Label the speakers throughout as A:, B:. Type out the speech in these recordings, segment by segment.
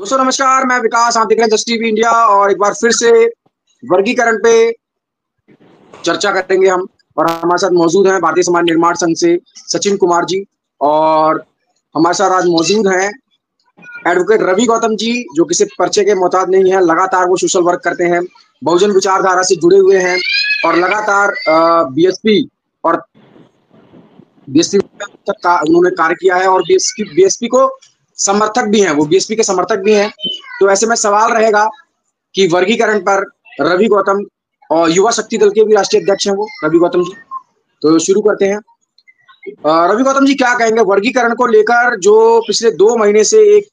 A: दोस्तों नमस्कार, मैं विकास, आप देख रहे हैं जस्ट टीवी इंडिया और एक बार फिर से वर्गीकरण पे चर्चा करेंगे हम। और हमारे साथ मौजूद हैं भारतीय समाज निर्माण संघ से सचिन कुमार जी, और हमारे साथ आज मौजूद हैं एडवोकेट रवि गौतम जी, जो किसी परिचय के मोहताज नहीं है। लगातार वो सोशल वर्क करते हैं, बहुजन विचारधारा से जुड़े हुए हैं और लगातार बीएसपी और बीएसपी तक का उन्होंने कार्य किया है और बीएसपी को समर्थक भी हैं, वो बीएसपी के समर्थक भी हैं। तो ऐसे में सवाल रहेगा कि वर्गीकरण पर रवि गौतम, और युवा शक्ति दल के भी राष्ट्रीय अध्यक्ष हैं वो रवि गौतम जी। तो शुरू करते हैं। रवि गौतम जी, क्या कहेंगे वर्गीकरण को लेकर, जो पिछले 2 महीने से एक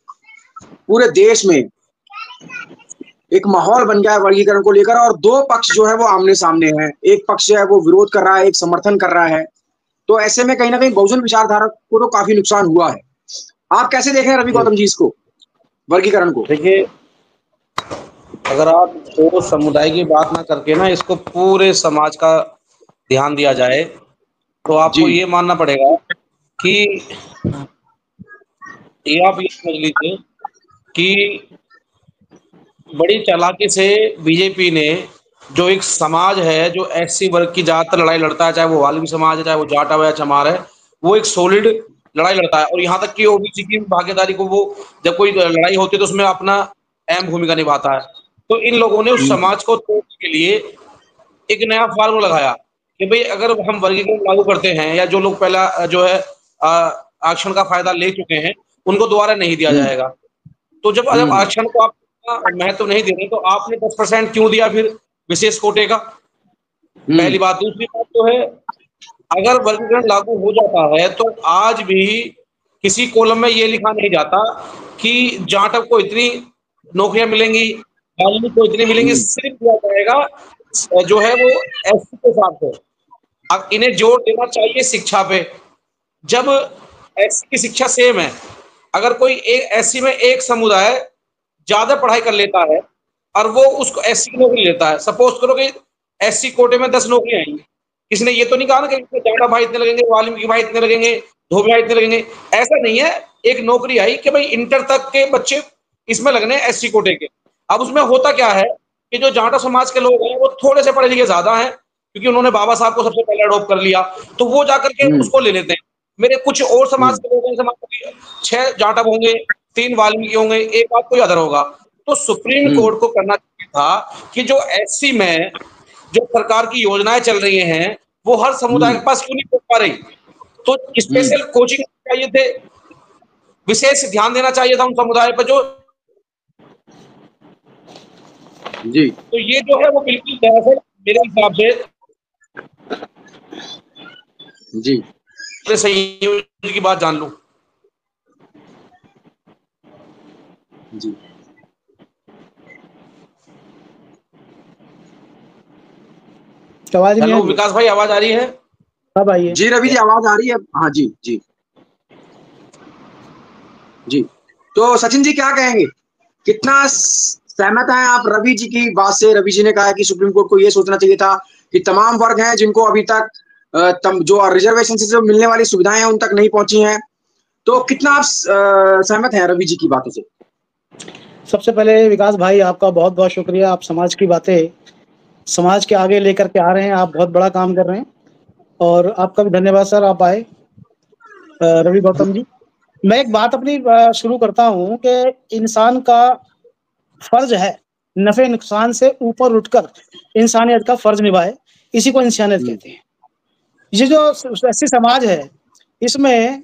A: पूरे देश में एक माहौल बन गया है वर्गीकरण को लेकर, और दो पक्ष जो है वो आमने सामने हैं। एक पक्ष जो है वो विरोध कर रहा है, एक समर्थन कर रहा है। तो ऐसे में कहीं ना कहीं बहुजन विचारधारा को तो काफी नुकसान हुआ है। आप कैसे देखें रवि गौतम जी इसको, वर्गीकरण को?
B: देखिए, अगर आप तो समुदाय की बात ना करके ना इसको पूरे समाज का ध्यान दिया जाए तो आपको
A: जी
B: ये मानना पड़ेगा कि ये आप ये समझ लीजिए कि बड़ी चालाकी से बीजेपी ने जो एक समाज है जो एससी वर्ग की ज्यादातर लड़ाई लड़ता है, चाहे वो वाल्मीकि समाज है, चाहे वो जाट है या चमार है, वो एक सॉलिड लड़ाई लड़ता है। और यहाँ तक कि ओबीसी की भागीदारी को वो जब कोई लड़ाई होती है तो उसमें अपना अहम भूमिका निभाता है। तो इन लोगों ने उस समाज को तोड़ने के लिए एक नया फार्मूला लगाया कि भाई अगर हम वर्गीकरण लागू करते हैं या जो लोग पहला जो है आरक्षण का फायदा ले चुके हैं उनको दोबारा नहीं दिया
A: हम्म
B: जाएगा। तो जब जब
A: हम्म
B: आरक्षण को आप महत्व नहीं दे रहे तो आपने 10% क्यों दिया फिर विशेष कोटे का?
A: हम्म
B: पहली बात। दूसरी बात तो है, अगर वर्गीकरण लागू हो जाता है तो आज भी किसी कॉलम में ये लिखा नहीं जाता कि जाटव को इतनी नौकरियां मिलेंगी, वाल्मीकि को इतनी मिलेंगी।
A: हम्म
B: सिर्फ दिया जाएगा जो है वो एससी के साथ है। अब इन्हें जोर देना चाहिए शिक्षा पे। जब एससी की शिक्षा सेम है, अगर कोई एक एससी में एक समुदाय ज्यादा पढ़ाई कर लेता है और वो उसको एससी की नौकरी लेता है, सपोज करो कि एससी कोटे में 10 नौकरियां आएंगी, किसी ने ये तो नहीं कहा ना कि जाटा भाई इतने लगेंगे, वाल्मीकि भाई इतने लगेंगे, धोबी भाई इतने लगेंगे। ऐसा नहीं है। एक नौकरी आई कि भाई इंटर तक के बच्चे इसमें लगने एससी कोटे के। अब उसमें होता क्या है कि जो जाटा समाज के लोग हैं वो थोड़े से पढ़े लिखे ज्यादा हैं, क्योंकि उन्होंने बाबा साहब को सबसे पहले अडॉप्ट कर लिया, तो वो जाकर के
A: हम्म
B: उसको ले लेते हैं। मेरे कुछ और समाज
A: हम्म
B: के लोग हैं, समाज 6 जाटव होंगे, 3 वाल्मीकि होंगे, एक आध कोई अदर होगा। तो सुप्रीम
A: हम्म
B: कोर्ट को करना चाहिए था कि जो एससी में जो सरकार की योजनाएं चल रही हैं वो हर समुदाय
A: हम्म
B: के पास क्यों नहीं पहुंच पा रही? तो
A: हम्म
B: स्पेशल कोचिंग चाहिए थे, विशेष ध्यान देना चाहिए था उन समुदाय पर जो।
A: जी
B: तो ये जो है वो बिल्कुल दरअसल मेरे हिसाब
A: जी
B: से संयोजन की बात जान लूं।
A: जी
C: आवाज नहीं आ
B: हेलो
C: रही है?
B: विकास भाई, आवाज आ रही है?
C: अब आई है।
A: जी रवि जी, आवाज आ रही है? हाँ जी जी जी। तो सचिन जी क्या कहेंगे, कितना सहमत हैं आप रवि जी की बात से? रवि जी ने कहा कि सुप्रीम कोर्ट को यह सोचना चाहिए था कि तमाम वर्ग हैं जिनको अभी तक जो रिजर्वेशन से जो मिलने वाली सुविधाएं हैं उन तक नहीं पहुंची हैं। तो कितना आप सहमत हैं रवि जी की बातों से?
C: सबसे पहले विकास भाई, आपका बहुत बहुत शुक्रिया। आप समाज की बातें समाज के आगे लेकर के आ रहे हैं, आप बहुत बड़ा काम कर रहे हैं और आपका भी धन्यवाद सर, आप आए। रवि गौतम जी, मैं एक बात अपनी शुरू करता हूं कि इंसान का फर्ज है नफे नुकसान से ऊपर उठकर इंसानियत का फर्ज निभाए, इसी को इंसानियत
A: हम्म
C: कहते हैं। ये जो ऐसी समाज है, इसमें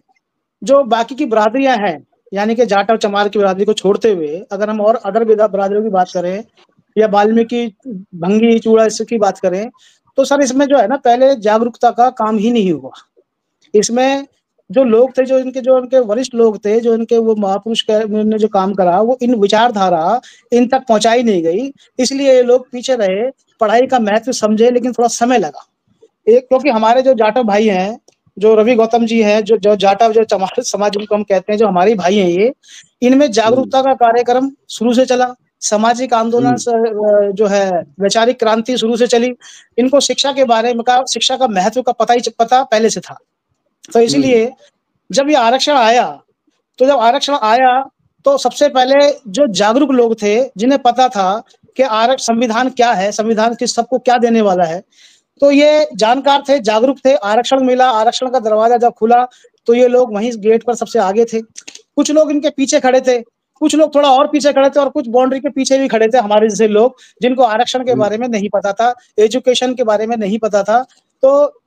C: जो बाकी की बरादरियां हैं, यानी कि जाट और चमार की बरादरी को छोड़ते हुए अगर हम और अदर बरादरियों की बात करें या वाल्मीकि, भंगी, चूड़ा इसकी बात करें, तो सर इसमें जो है ना, पहले जागरूकता का काम ही नहीं हुआ। इसमें जो लोग थे, जो इनके वरिष्ठ लोग थे, जो इनके वो महापुरुष ने जो काम करा, वो इन विचारधारा इन तक पहुंचाई नहीं गई, इसलिए ये लोग पीछे रहे। पढ़ाई का महत्व समझे लेकिन थोड़ा समय लगा। एक क्योंकि हमारे जो जाटव भाई हैं, जो रवि गौतम जी हैं, जो जो जाटव जो चमार समाज जिनको हम कहते हैं, जो हमारे भाई हैं, ये इनमें
A: हम्म
C: जागरूकता का कार्यक्रम शुरू से चला। सामाजिक आंदोलन
A: हम्म
C: जो है, वैचारिक क्रांति शुरू से चली। इनको शिक्षा के बारे में का, शिक्षा का महत्व का पता पहले से था। तो
A: हम्म
C: इसलिए जब ये आरक्षण आया, तो तो सबसे पहले जो जागरूक लोग थे, जिन्हें पता था कि संविधान क्या है, संविधान किस सबको क्या देने वाला है, तो ये जानकार थे, जागरूक थे। आरक्षण मिला, आरक्षण का दरवाजा जब खुला तो ये लोग वहीं गेट पर सबसे आगे थे। कुछ लोग इनके पीछे खड़े थे, कुछ लोग थोड़ा और पीछे खड़े थे और कुछ बाउंड्री के पीछे भी खड़े थे, हमारे जैसे लोग जिनको आरक्षण के बारे में नहीं पता था, एजुकेशन के बारे में नहीं पता था। तो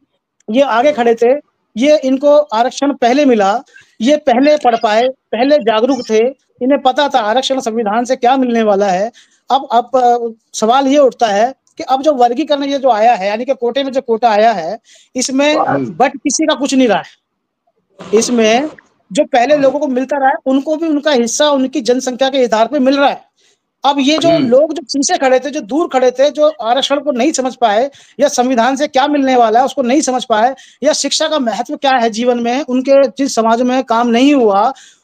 C: ये आगे खड़े थे, ये इनको आरक्षण पहले मिला, ये पहले पढ़ पाए, पहले जागरूक थे, इन्हें पता था आरक्षण संविधान से क्या मिलने वाला है। अब सवाल ये उठता है कि अब जो वर्गीकरण ये जो आया है, यानी कि कोटे में जो कोटा आया है, इसमें बट किसी का कुछ नहीं रहा है। इसमें जो पहले लोगों को मिलता रहा है, उनको भी उनका हिस्सा उनकी जनसंख्या के आधार पर मिल रहा है। अब ये जो लोग जो पीछे खड़े थे, जो दूर खड़े थे, जो आरक्षण को नहीं समझ पाए या संविधान से क्या मिलने वाला है उसको नहीं समझ पाए, या शिक्षा का महत्व क्या है जीवन में, उनके जिस समाज में काम नहीं हुआ,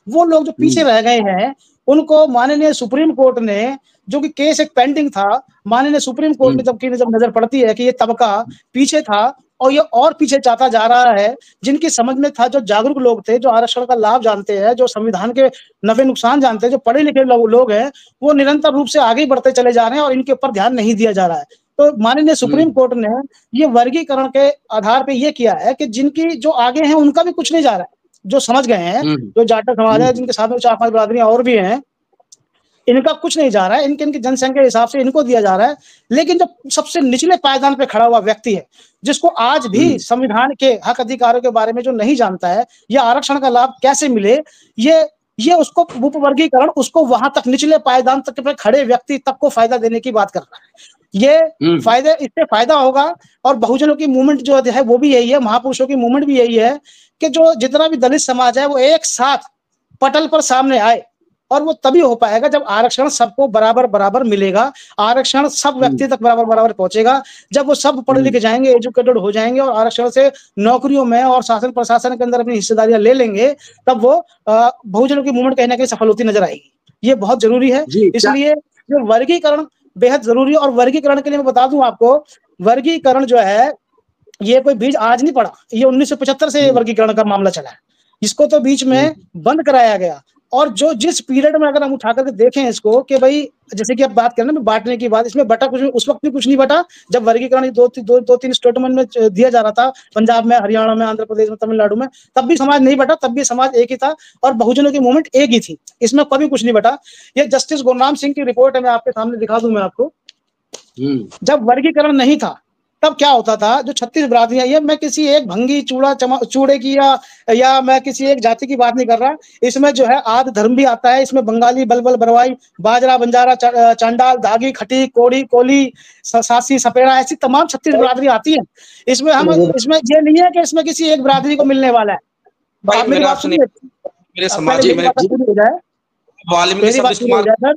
C: वो लोग जो पीछे रह गए हैं, उनको माननीय सुप्रीम कोर्ट ने, जो कि केस एक पेंडिंग था, माननीय सुप्रीम कोर्ट ने जब नजर पड़ती है कि ये तबका पीछे था और ये और पीछे जाता जा रहा है, जिनकी समझ में था, जो जागरूक लोग थे, जो आरक्षण का लाभ जानते हैं, जो संविधान के नफे नुकसान जानते हैं, जो पढ़े लिखे लोग हैं, वो निरंतर रूप से आगे बढ़ते चले जा रहे हैं और इनके ऊपर ध्यान नहीं दिया जा रहा है। तो माननीय सुप्रीम कोर्ट ने ये वर्गीकरण के आधार पे ये किया है कि जिनकी जो आगे हैं उनका भी कुछ नहीं जा रहा है, जो समझ गए हैं, जो जाटा समाज है, जिनके साथ में 4-5 बिरादरियां और भी हैं, इनका कुछ नहीं जा रहा है, इनकी जनसंख्या के हिसाब से इनको दिया जा रहा है। लेकिन जो सबसे निचले पायदान पे खड़ा हुआ व्यक्ति है, जिसको आज भी संविधान के हक अधिकारों के बारे में जो नहीं जानता है, या आरक्षण का लाभ कैसे मिले, ये उसको उपवर्गीकरण, उसको वहां तक निचले पायदान तक पे खड़े व्यक्ति तक को फायदा देने की बात कर रहा है। ये फायदे, इससे फायदा होगा। और बहुजनों की मूवमेंट जो है वो भी यही है, महापुरुषों की मूवमेंट भी यही है कि जो जितना भी दलित समाज है वो एक साथ पटल पर सामने आए, और वो तभी हो पाएगा जब आरक्षण सबको बराबर बराबर मिलेगा, आरक्षण सब व्यक्ति तक बराबर बराबर पहुंचेगा, जब वो सब पढ़े लिखे जाएंगे, एजुकेटेड हो जाएंगे और आरक्षण से नौकरियों में और शासन प्रशासन के अंदर अपनी हिस्सेदारियां ले लेंगे, तब वो बहुजनों की मूवमेंट कहीं ना कहीं सफल होती नजर आएगी। ये बहुत जरूरी है। इसलिए जो वर्गीकरण बेहद जरूरी है। और वर्गीकरण के लिए मैं बता दूं आपको, वर्गीकरण जो है ये कोई बीज आज नहीं पड़ा, ये 1975 से वर्गीकरण का मामला चला है। इसको तो बीच में बंद कराया गया। और जो जिस पीरियड में अगर हम उठा करके देखें इसको कि भाई, जैसे कि आप बात करें ना बांटने की बात, इसमें बटा कुछ, उस वक्त भी कुछ नहीं बटा जब वर्गीकरण दो तीन स्टेटमेंट में दिया जा रहा था, पंजाब में, हरियाणा में, आंध्र प्रदेश में, तमिलनाडु में, तब भी समाज नहीं बटा, तब भी समाज एक ही था और बहुजनों की मूवमेंट एक ही थी, इसमें कभी कुछ नहीं बटा। ये जस्टिस गुरनाम सिंह की रिपोर्ट है, मैं आपके सामने दिखा दूं मैं आपको। जब वर्गीकरण नहीं था तब क्या होता था, जो 36 बिरादरियां, ये मैं किसी एक भंगी चूड़े की या मैं किसी एक जाति की बात नहीं कर रहा, इसमें जो है आद धर्म भी आता है, इसमें बंगाली, बलबल, बरवाई, बाजरा, बंजारा, चांडाल, दागी, खटी, कोड़ी, कोली, सासी, सपेरा, ऐसी तमाम 36 बिरादरी आती है। इसमें ये नहीं है कि इसमें किसी एक बिरादरी को मिलने वाला है। मेरी बात सुनिए,
B: मेरे समाज में
C: मेरी बात पूरी हो जाए सर,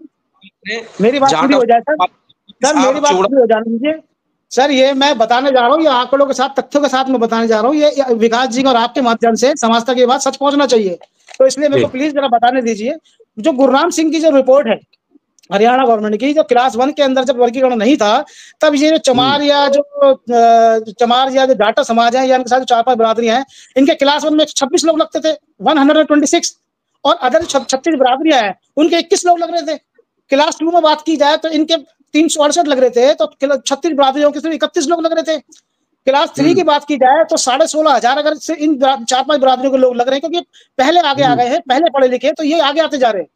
C: मेरी बात पूरी हो जाने दीजिए सर। ये मैं बताने जा रहा हूँ, ये आंकड़ों के साथ, तथ्यों के साथ मैं बताने जा रहा हूँ, ये विकास जी और आपके माध्यम से समाज तक ये बात सच पहुंचना चाहिए, तो इसलिए मेरे को प्लीज जरा बताने दीजिए। जो गुरनाम सिंह की जो रिपोर्ट है हरियाणा गवर्नमेंट की, जो क्लास 1 के अंदर जब वर्गीकरण नहीं था, तब ये जो चमार या जो जाटा समाज है या इनके साथ 4-5 बिरादरियां हैं, इनके क्लास 1 में 26 लोग लगते थे, 126, और अदर 36 बिरादरियां हैं उनके 21 लोग लग रहे थे। क्लास 2 में बात की जाए तो इनके 368 लग रहे थे, तो 36 बिरादरियों के सिर्फ 31 लोग लग रहे थे। क्लास 3 की बात की जाए तो 16,500 अगर से इन 4-5 बिरादरियों के लोग लग रहे हैं, क्योंकि पहले आगे आ गए हैं, पहले पढ़े लिखे, तो ये आगे आते जा रहे हैं।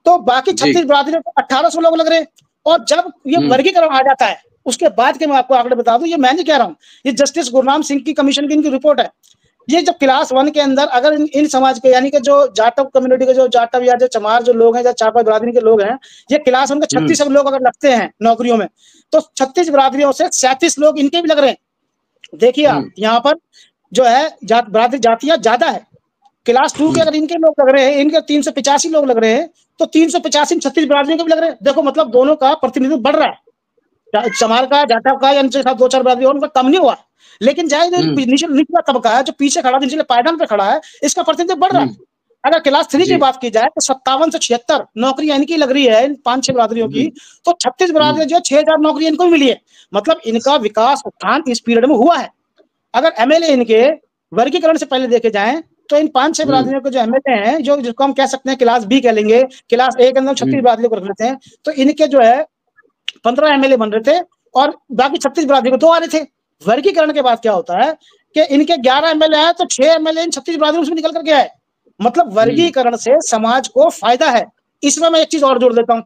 C: तो बाकी 36 बिरादरियों को 1800 लोग लग रहे हैं। और जब ये वर्गीकरण आ जाता है उसके बाद के मैं आपको आंकड़े बता दूं, ये मैं नहीं कह रहा हूं, ये जस्टिस गुरनाम सिंह की कमीशन की इनकी रिपोर्ट है। ये जब क्लास 1 के अंदर अगर इन समाज के, यानी कि जो जाटव कम्युनिटी के, जो जाटव या जो चमार जो लोग हैं, जो 4-5 बिरादरी के लोग हैं, ये क्लास 1 के 36 लोग अगर लगते हैं नौकरियों में, तो 36 बिरादरियों से 37 लोग इनके भी लग रहे हैं। देखिए आप यहाँ पर जो है बिरादरी जातियां ज्यादा है। क्लास 2 के अगर इनके लोग लग रहे हैं, इनके 385 लोग लग रहे हैं, तो 385 36 बिरादरियों के भी लग रहे हैं। देखो मतलब दोनों का प्रतिनिधित्व बढ़ रहा है, चमार का, जाटव का, या इनके साथ 2-4 बिरादरी और उनका कम नहीं हुआ। लेकिन निचला तबका है जो पीछे खड़ा, निचले पायदान पे खड़ा है, इसका प्रतिनिधित्व बढ़ रहा है। अगर क्लास 3 की बात की जाए तो 57 से 76 नौकरियां इनकी लग रही है, इन 5-6 बिरादरियों की, तो 36 बिरादरियां जो 6000 नौकरी इनको मिली है। मतलब इनका विकास उत्थान इस पीरियड में हुआ है। अगर एमएलए इनके वर्गीकरण से पहले देखे जाएं तो इन 5-6 बिरादरियों के जो एमएलए हैं, जो जिसको हम कह सकते हैं क्लास बी कह लेंगे, क्लास ए के अंदर 36 बिरादरियों को रख लेते हैं, तो इनके जो है 15 एमएलए बन रहे थे और बाकी 36 बिरादरियों को 2 आ रहे थे। वर्गीकरण के बाद क्या होता है कि इनके 11 एमएलए आए तो 6 एमएलए इन 36 बिरादरियों से निकल करके आए। मतलब वर्गीकरण से समाज को फायदा है। इसमें मैं एक चीज और जोड़ देता हूँ,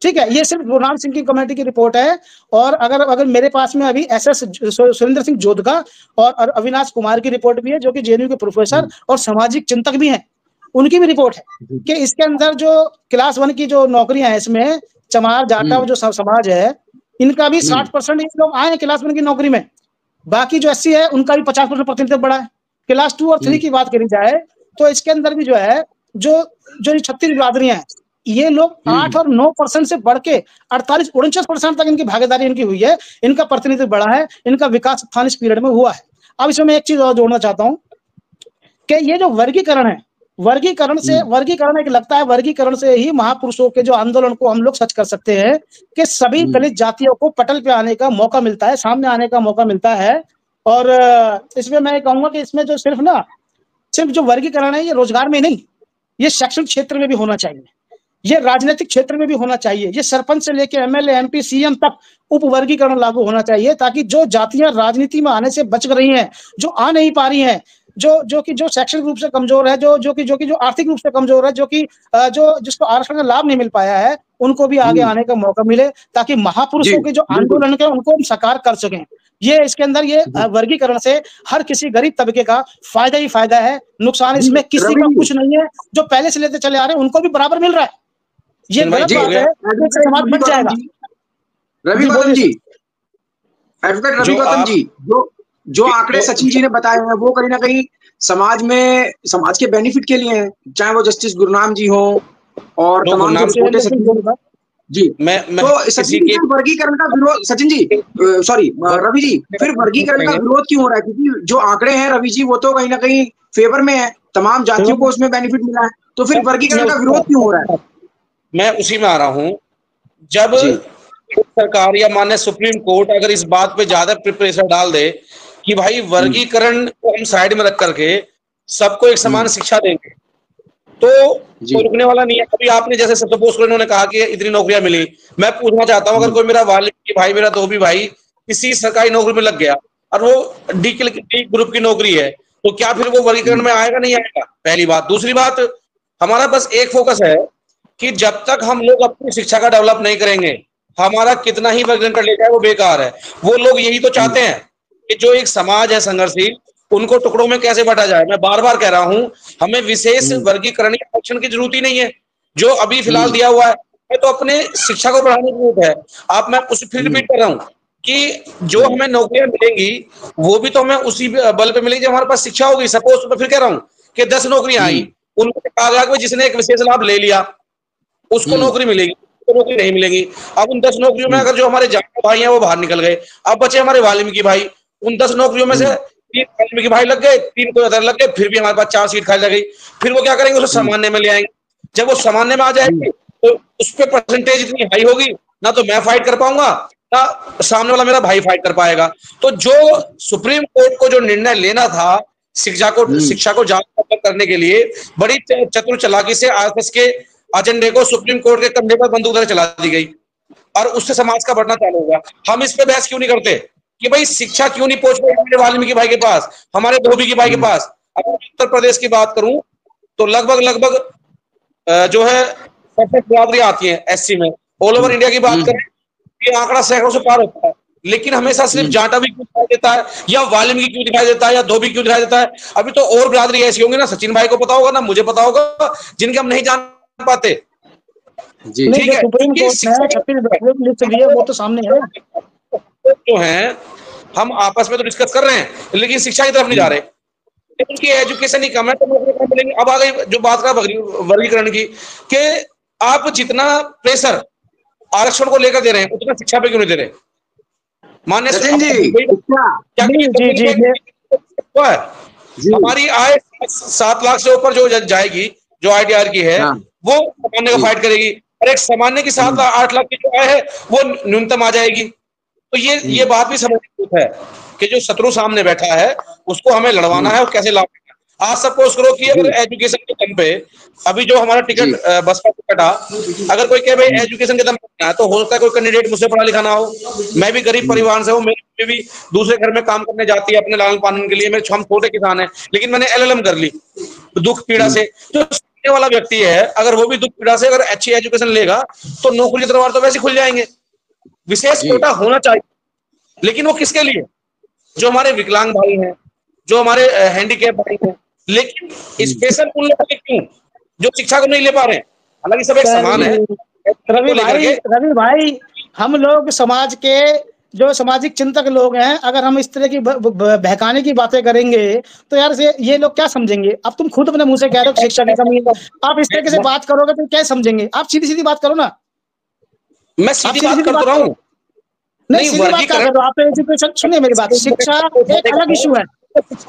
C: ठीक है, ये सिर्फ गुरनाम सिंह की कमेटी की रिपोर्ट है, और अगर मेरे पास में अभी एसएस सुरेंद्र सिंह जोधका और अविनाश कुमार की रिपोर्ट भी है, जो कि जेएनयू के प्रोफेसर और सामाजिक चिंतक भी हैं, उनकी भी रिपोर्ट है कि इसके अंदर जो क्लास 1 की जो नौकरियां हैं, इसमें चमार जाटा जो समाज है, इनका भी 60% लोग आए हैं क्लास 1 की नौकरी में। बाकी जो एससी है उनका भी 50% प्रतिनिधित्व बढ़ा है। क्लास 2 और 3 की बात करी जाए तो इसके अंदर भी जो है जो 36 बिरादरियां हैं, ये लोग 8 और 9% से बढ़ के 48-49% तक इनकी भागीदारी इनकी हुई है, इनका प्रतिनिधित्व बढ़ा है, इनका विकास स्थान इस पीरियड में हुआ है। अब इसमें मैं एक चीज और जोड़ना चाहता हूं कि ये जो वर्गीकरण है, वर्गीकरण एक लगता है वर्गीकरण से ही महापुरुषों के जो आंदोलन को हम लोग सच कर सकते हैं कि सभी दलित जातियों को पटल पे आने का मौका मिलता है, सामने आने का मौका मिलता है। और इसमें मैं कहूंगा कि इसमें जो सिर्फ जो वर्गीकरण है, ये रोजगार में नहीं, ये शैक्षणिक क्षेत्र में भी होना चाहिए, ये राजनीतिक क्षेत्र में भी होना चाहिए, ये सरपंच से लेकर एमएलए एमपी सीएम तक उपवर्गीकरण लागू होना चाहिए, ताकि जो जातियां राजनीति में आने से बच रही हैं, जो आ नहीं पा रही हैं, जो शैक्षणिक रूप से कमजोर है, जो आर्थिक रूप से कमजोर है, जो जिसको आरक्षण का लाभ नहीं मिल पाया है, उनको भी आगे आने का मौका मिले, ताकि महापुरुषों के जो आंदोलन के उनको हम साकार कर सकें। ये इसके अंदर ये वर्गीकरण से हर किसी गरीब तबके का फायदा ही फायदा है, नुकसान इसमें किसी का कुछ नहीं है। जो पहले से लेते चले आ रहे हैं उनको भी बराबर मिल रहा है। ये गलत बात है, समाज बच जाएगा।
A: रवि गौतम जी, एडवोकेट रवि गौतम जी, जो आंकड़े सचिन जी ने बताए हैं वो कहीं ना कहीं समाज के बेनिफिट के लिए हैं, चाहे वो जस्टिस गुरनाम जी हो और तमाम जो रिपोर्टें जी। तो सचिन जी वर्गीकरण का विरोध, सचिन जी सॉरी रवि जी, फिर वर्गीकरण का विरोध क्यों हो रहा है? क्योंकि जो आंकड़े हैं रवि जी वो तो कहीं ना कहीं फेवर में है, तमाम जातियों को उसमें बेनिफिट मिला है, तो फिर वर्गीकरण का विरोध क्यों हो रहा है?
B: मैं उसी में आ रहा हूं। जब सरकार या माननीय सुप्रीम कोर्ट अगर इस बात पे ज्यादा प्रेशर डाल दे कि भाई वर्गीकरण को हम साइड में रख करके सबको एक समान शिक्षा देंगे, तो कोई रुकने वाला नहीं है। अभी आपने जैसे सपोज करो इन्होंने कहा कि इतनी नौकरियां मिली, मैं पूछना चाहता हूं, अगर कोई मेरा वाल्मीकि भाई, मेरा धोबी भाई किसी सरकारी नौकरी में लग गया और वो डी ग्रुप की नौकरी है, तो क्या फिर वो वर्गीकरण में आएगा? नहीं आएगा, पहली बात। दूसरी बात, हमारा बस एक फोकस है कि जब तक हम लोग अपनी शिक्षा का डेवलप नहीं करेंगे, हमारा कितना ही वर्गीकरण कर ले जाए वो बेकार है। वो लोग यही तो चाहते हैं कि जो एक समाज है संघर्षशील, उनको टुकड़ों में कैसे बांटा जाए। मैं बार बार कह रहा हूं, हमें विशेष वर्गीकरण या आरक्षण की जरूरत ही नहीं है जो अभी फिलहाल दिया हुआ है। तो अपने शिक्षा को बढ़ाने की जरूरत है। आप, मैं उस फिर रिपीट कर रहा हूं कि जो हमें नौकरियां मिलेंगी वो भी तो हमें उसी बल पे मिलेगी जब हमारे पास शिक्षा होगी। सपोज मैं फिर कह रहा हूं कि 10 नौकरियां आई, उनको कहा गया कि जिसने एक विशेष लाभ ले लिया उसको नौकरी मिलेगी, तो नौकरी नहीं मिलेगी। अब उन 10 नौकरियों में अगर जो हमारे जाट भाई हैं वो बाहर निकल गए, अब बचे हमारे वाल्मीकि भाई। उन 10 नौकरियों में से 3 वाल्मीकि भाई लग गए, 3 कोई अदर लग गए, फिर भी हमारे पास 4 सीट खाली लग गई। फिर वो क्या करेंगे? उसे सामान्य में ले आएंगे। जब वो सामान्य में आ जाएगी तो उस पर परसेंटेज इतनी हाई होगी, ना तो मैं फाइट कर पाऊंगा ना सामने वाला मेरा भाई फाइट कर पाएगा। तो जो सुप्रीम कोर्ट को जो निर्णय लेना था शिक्षा को जांच करने के लिए, बड़ी चतुर चालाकी से आरएसएस के एजेंडे को सुप्रीम कोर्ट के कंधे पर बंदूक धर चला दी गई और उससे समाज का बढ़ना चालू होगा। हम इस पे बहस क्यों नहीं करते कि भाई शिक्षा क्यों नहीं पहुंच पाई हमारे वाल्मीकि भाई के पास, हमारे धोबी की भाई के पास? अगर उत्तर प्रदेश की बात करूं तो लगभग जो है 60 बिरादरियां आती हैं एससी में। ऑल ओवर इंडिया की बात करें ये आंकड़ा सैकड़ों से पार होता है, लेकिन हमेशा सिर्फ जाटा भी क्यों दिखाई देता है, या वाल्मीकि क्यों दिखाई देता है, या धोबी क्यों दिखाई देता है? अभी तो और बिरादरी ऐसी होंगी ना, सचिन भाई को पता होगा ना, मुझे पता होगा, जिनके हम नहीं जान पाते।
C: ठीक है, सुप्रीम कोर्ट ने वो तो सामने है,
B: जो है हम आपस में तो डिस्कस कर रहे हैं लेकिन शिक्षा की तरफ नहीं जा रहे। उनकी एजुकेशन ही कम है तो नौकरी कम मिलेंगी। अब आ गई जो बात कर वर्गीकरण की कि आप जितना प्रेशर आरक्षण को लेकर दे रहे हैं उतना शिक्षा पे क्यों नहीं दे रहे? मान्य हमारी आय 7 लाख से ऊपर जो जाएगी, जो आईटीआर की है, वो सामान्य को फाइट करेगी, और एक सामान्य की 7-8 लाख की जो आय है वो न्यूनतम आ जाएगी। तो ये बात भी समझनी है कि जो शत्रु सामने बैठा है उसको हमें लड़वाना है और कैसे लाभ। आज सपोज करो कि अगर एजुकेशन के दम पे अभी जो हमारा टिकट बस का टिकट अगर कोई कहे भाई एजुकेशन के दम पे है, तो हो सकता है कोई कैंडिडेट मुझसे पढ़ा लिखा ना हो, मैं भी गरीब परिवार से हूँ, मेरी भी दूसरे घर में काम करने जाती है अपने लालन पालन के लिए, मेरे हम छोटे किसान हैं, लेकिन मैंने एलएलएम कर ली दुख पीड़ा से। तो सुनने वाला व्यक्ति है, अगर वो भी दुख पीड़ा से अगर अच्छी एजुकेशन लेगा तो नौकरी के दरबार तो वैसे खुल जाएंगे। विशेष कोटा होना चाहिए, लेकिन वो किसके लिए? जो हमारे विकलांग भाई हैं, जो हमारे हैंडीकैप भाई हैं, लेकिन स्पेशल उन लोगों के क्यों जो शिक्षा को नहीं ले पा रहे हैं? हालांकि सब एक समान है।
C: रवि भाई, हम लोग समाज के जो सामाजिक चिंतक लोग हैं, अगर हम इस तरह की बहकाने की बातें करेंगे तो यार ये लोग क्या समझेंगे? अब तुम खुद अपने मुंह से कह रहे हो शिक्षा की कमी, आप इस तरीके से बात करोगे तो क्या समझेंगे? आप सीधी सीधी बात करो ना।
B: मैं सीधी बात कर रहा हूँ,
C: नहीं सीधी बात कर रहे हो आप। एजुकेशन, सुनिए मेरी बात, शिक्षा एक अलग इशू है,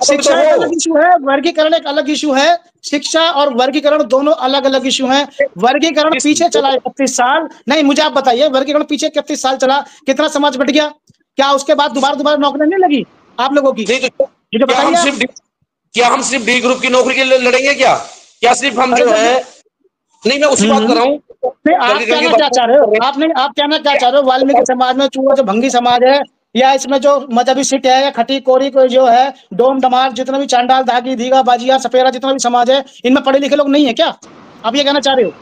C: शिक्षा एक अलग इशू है, वर्गीकरण एक अलग इशू है। शिक्षा और वर्गीकरण दोनों अलग अलग इशू हैं। वर्गीकरण पीछे चला 31 साल, नहीं मुझे आप बताइए, वर्गीकरण पीछे 31 साल चला, कितना समाज बट गया? क्या उसके बाद दोबारा नौकरी नहीं लगी आप लोगों की? मुझे बताइए,
B: क्या हम सिर्फ डी ग्रुप की नौकरी के लिए लड़ेंगे? क्या सिर्फ हम जो है, नहीं मैं उसी बात कर रहा हूँ।
C: आप कहना क्या चाह रहे हो? आप कहना क्या चाह रहे हो? वाल्मीकि समाज में जो भंगी समाज है, या इसमें जो मजहबी सिख है, या खटी कोरी को जो है, डोम डमार, जितना भी चांडाल धागी धीगा बाजिया सपेरा जितना भी समाज है, इनमें पढ़े लिखे लोग नहीं है क्या? आप ये कहना चाह रहे हो?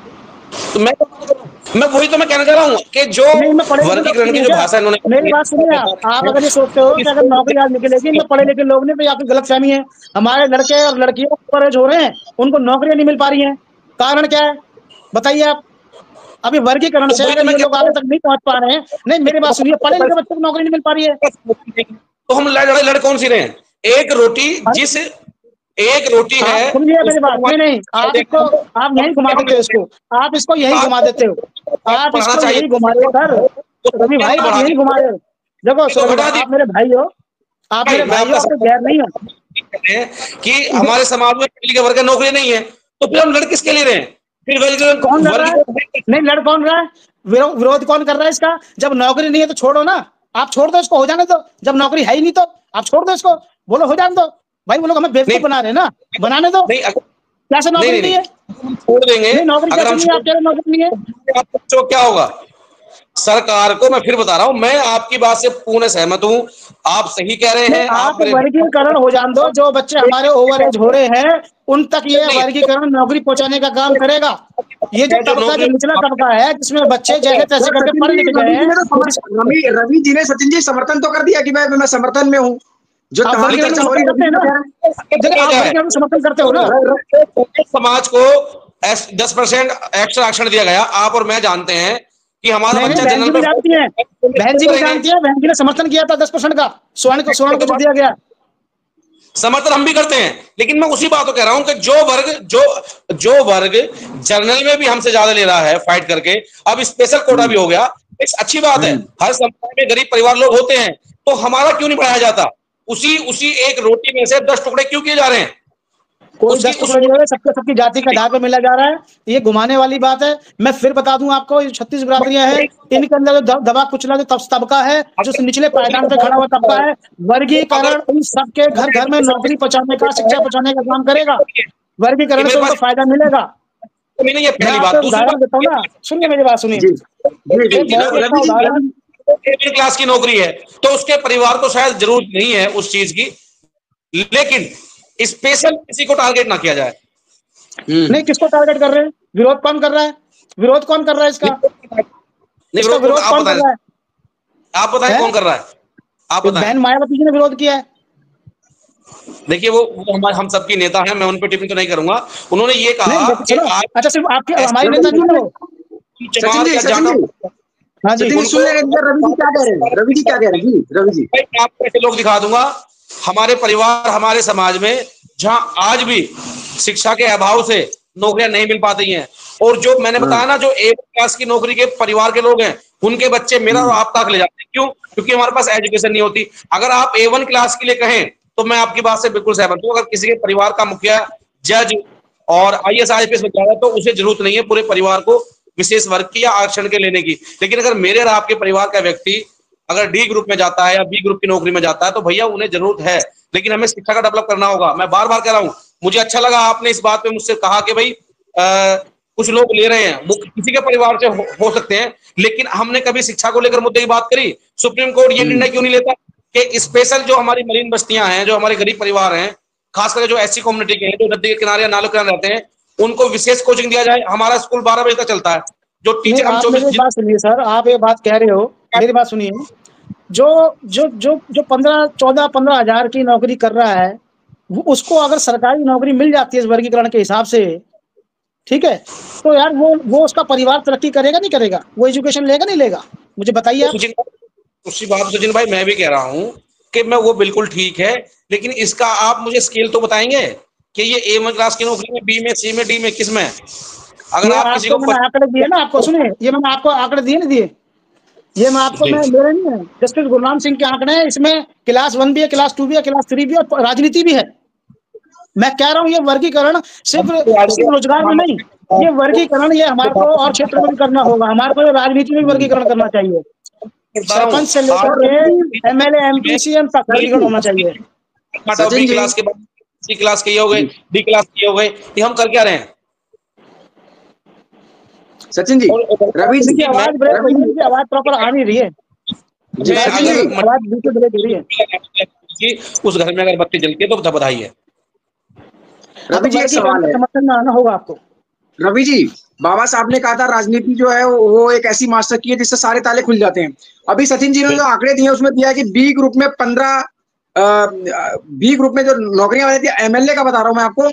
B: तो मैं वही तो मैं कहना चाह रहा हूँ कि जो वर्गीकरण की जो भाषा इन्होंने,
C: मेरी बात सुनिए, आप अगर ये सोचते हो कि अगर नौकरी आज निकलेगी इनमें पढ़े लिखे लोग नहीं, तो आपकी गलतफहमी है। हमारे लड़के और लड़कियों पर हो रहे हैं, उनको नौकरियां नहीं मिल पा रही है, कारण क्या है बताइए आप? अभी वर्गीकरण से अगर ये लोग आगे तक नहीं पहुंच पा रहे हैं, नहीं मेरी बात सुनिए, पढ़े लिखे बच्चों को नौकरी नहीं मिल पा रही है,
B: तो हम लड़ कौन सी रहे हैं? एक रोटी है।
C: सुनिए मेरी बात, नहीं आप इसको आप यही घुमा देते हो, इसको आप इसको यही घुमा देते हो, आप इसको यही घुमा रहे हो सर। रवि भाई आप यही घुमा रहे हो। देखो आप मेरे भाई हो, आप मेरे भाई हो, आपको गैर नहीं हो
B: कि हमारे समाज में पढ़े लिखे वर्ग नौकरी नहीं है, तो फिर हम लड़ किसके लिए रहे हैं? फिर
C: कौन लड़ रहा है? नहीं लड़ कौन रहा है? विरोध कौन कर रहा है इसका? जब नौकरी नहीं है तो छोड़ो ना, आप छोड़ दो इसको, हो जाने दो। जब नौकरी है ही नहीं तो आप छोड़ दो इसको, बोलो हो जाने दो। भाई वो लोग हमें बेवकूफ बना रहे हैं ना, बनाने दो। कैसे नौकरी नहीं है?
B: छोड़ देंगे।
C: नौकरी कैसे नहीं है? आप कह रहे नौकरी नहीं है,
B: तो क्या होगा? सरकार को मैं फिर बता रहा हूं, मैं आपकी बात से पूर्ण सहमत हूं, आप सही कह रहे हैं।
C: आप वर्गीकरण हो जान दो, जो बच्चे हमारे ओवर एज हो रहे हैं उन तक ये वर्गीकरण नौकरी पहुंचाने का काम करेगा। ये जो तबका, जो निचला तबका है, जिसमें बच्चे जैसे तैसे करके पढ़ लिख गए हैं,
A: रवि जी ने, सचिन जी समर्थन तो कर दिया कि मैं समर्थन में हूँ। जो चर्चा हो रही
C: है, समर्थन करते हो ना।
B: समाज को 10% एक्स्ट्रा आरक्षण दिया गया, आप और मैं जानते हैं कि हमारा बच्चा जनरल में
C: जानती है, बहन जी भी जानती है, बहन जी ने समर्थन किया था 10% का, स्वर्ण को दिया गया।
B: समर्थन हम भी करते हैं, लेकिन मैं उसी बात को कह रहा हूं कि जो वर्ग जनरल में भी हमसे ज्यादा ले रहा है फाइट करके, अब स्पेशल कोटा भी हो गया, एक अच्छी बात है। हर समुदाय में गरीब परिवार लोग होते हैं, तो हमारा क्यों नहीं बढ़ाया जाता? उसी एक रोटी में से 10 टुकड़े क्यों किए जा रहे हैं?
C: कोई 10 टुकड़े नहीं हो रहे, सबकी जाति का आधार पर मिला जा रहा है। ये घुमाने वाली बात है। मैं फिर बता दूं आपको, 36 बिरादरियां हैं, इनके अंदर जो दबा कुचला जो तबका है, जो निचले पायदान पे खड़ा हुआ तबका है, वर्गीकरण उन सबके घर घर में नौकरी पहुंचाने का, शिक्षा पहुंचाने का काम करेगा। वर्गीकरण से उनको फायदा मिलेगा।
B: ये पहली बात।
C: उदाहरण देता हूँ ना, सुनिए मेरी बात सुनिए।
B: मिडिल क्लास की नौकरी है तो उसके परिवार को शायद जरूरत नहीं है उस चीज की, लेकिन स्पेशल किसी को टारगेट ना किया जाए।
C: नहीं, किसको टारगेट कर रहे हैं? विरोध कौन कर रहा है? विरोध कौन कर रहा है इसका?
B: नहीं, विरोध कौन कर रहा है? आप बताएं कौन कर रहा है? आप बताएं।
C: बहन मायावती जी ने विरोध किया है।
B: देखिए वो हमारे हम सबकी नेता हैं, मैं उन पर टिप्पणी तो नहीं करूंगा। उन्होंने ये कहा कि
C: अच्छा सिर्फ आपके हमारे नेता नहीं है वो।
A: हाँ जी, सुन रहे हैं रवि जी क्या कह रहे हैं? रवि जी क्या कह रहे हैं? रवि जी,
B: आपको ऐसे लोग दिखा दूंगा हमारे परिवार, हमारे समाज में, जहां आज भी शिक्षा के अभाव से नौकरियां नहीं मिल पाती हैं। और जो मैंने बताया ना, जो A1 क्लास की नौकरी के परिवार के लोग हैं, उनके बच्चे मेरा और आप तक ले जाते हैं। क्यों? क्योंकि हमारे पास एजुकेशन नहीं होती। अगर आप A1 क्लास के लिए कहें तो मैं आपकी बात से बिल्कुल सहमत हूं। अगर किसी के परिवार का मुखिया, जज और IAS IPS बन जाता है तो उसे जरूरत नहीं है पूरे परिवार को विशेष वर्ग की या आरक्षण के लेने की। लेकिन अगर मेरे और आपके परिवार का व्यक्ति अगर D ग्रुप में जाता है या B ग्रुप की नौकरी में जाता है तो भैया उन्हें जरूरत है, लेकिन हमें शिक्षा का डेवलप करना होगा। मैं बार बार कह रहा हूं, मुझे अच्छा लगा आपने इस बात पे मुझसे कहा कि भाई कुछ लोग ले रहे हैं, वो किसी के परिवार से हो सकते हैं, लेकिन हमने कभी शिक्षा को लेकर मुद्दे की बात करी? सुप्रीम कोर्ट ये निर्णय क्यों नहीं लेता कि स्पेशल जो हमारी मरीन बस्तियां हैं, जो हमारे गरीब परिवार हैं, खासकर जो एससी कम्युनिटी के हैं, जो नदी के किनारे या नालों के किनारे रहते हैं, उनको विशेष कोचिंग दिया जाए? हमारा स्कूल 12 बजे तक चलता है, जो टीचर हम 24
C: मेरी बात सुनिए सर, आप ये बात कह रहे हो, मेरी बात सुनिए। जो जो जो जो 14 हजार की नौकरी कर रहा है, वो उसको अगर सरकारी नौकरी मिल जाती है इस वर्गीकरण के हिसाब से, ठीक है, तो यार वो उसका परिवार तरक्की करेगा नहीं करेगा? वो एजुकेशन लेगा नहीं लेगा? मुझे बताइए आप।
B: उसी बात सचिन भाई मैं भी कह रहा हूँ कि मैं वो बिल्कुल ठीक है, लेकिन इसका आप मुझे स्केल तो बताएंगे कि ये ए क्लास की नौकरी में, बी में, सी में, डी में, किस में? अगर आप किसी को
C: मैंने आंकड़े दिए ना आपको, सुनिए, ये मैंने आपको आंकड़े दिए ना दिए, ये मैं आपको, मैं मेरे नहीं है, जस्टिस गुरनाम सिंह के आंकड़े हैं। इसमें क्लास 1 भी है, क्लास 2 भी है, क्लास 3 भी है, और राजनीति भी है। मैं कह रहा हूँ ये वर्गीकरण सिर्फ रोजगार में नहीं, ये वर्गीकरण ये हमारे को और क्षेत्र में भी करना होगा। हमारे को राजनीति में वर्गीकरण करना चाहिए, सरपंच से लेकर के एमएलए एमपी सीएम तक वर्गीकरण होना चाहिए।
B: बी क्लास के बाद सी क्लास के हो गए, डी क्लास के हो गए, ये हम कर क्या रहे हैं?
A: सचिन जी, रवि जी की
C: आवाज प्रॉपर आ नहीं रही है। आवाज बिल्कुल ब्रेक हो रही है।
B: उस घर में अगर बत्ती जलती है तो बधाई है।
A: रवि जी, एक सवाल है,
C: समर्थन में आना होगा आपको।
A: रवि जी, बाबा साहब ने कहा था राजनीति जो है वो एक ऐसी मास्टर की है जिससे सारे ताले खुल जाते हैं। अभी सचिन जी ने जो आंकड़े दिए उसमें दिया है कि बी ग्रुप में 15, बी ग्रुप में जो नौकरियां बनी थी, एमएलए का बता रहा हूं मैं आपको,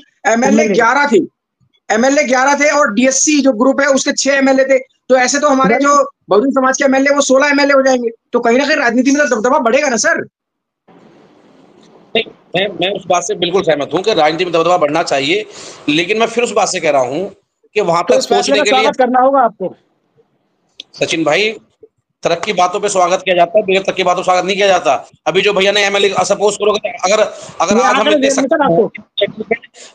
A: एमएलए 11 थे और डीएससी जो ग्रुप है उसके 6 एमएलए थे। तो ऐसे तो हमारे जो बहुजन समाज के एमएलए वो 16 एमएलए हो जाएंगे, तो कहीं ना कहीं राजनीति में तो दबदबा बढ़ेगा ना सर?
B: मैं उस बात से बिल्कुल सहमत हूं कि राजनीति में दबदबा बढ़ना चाहिए, लेकिन मैं फिर उस बात से कह रहा हूं कि वहां तक पहुंचने के लिए
C: करना होगा आपको।
B: सचिन भाई, तरक्की की बातों पे स्वागत किया जाता है, बगैर तरक्की की बातों स्वागत नहीं किया जाता। अभी जो भैया ने एमएलए, सपोज करो अगर आज हम इतने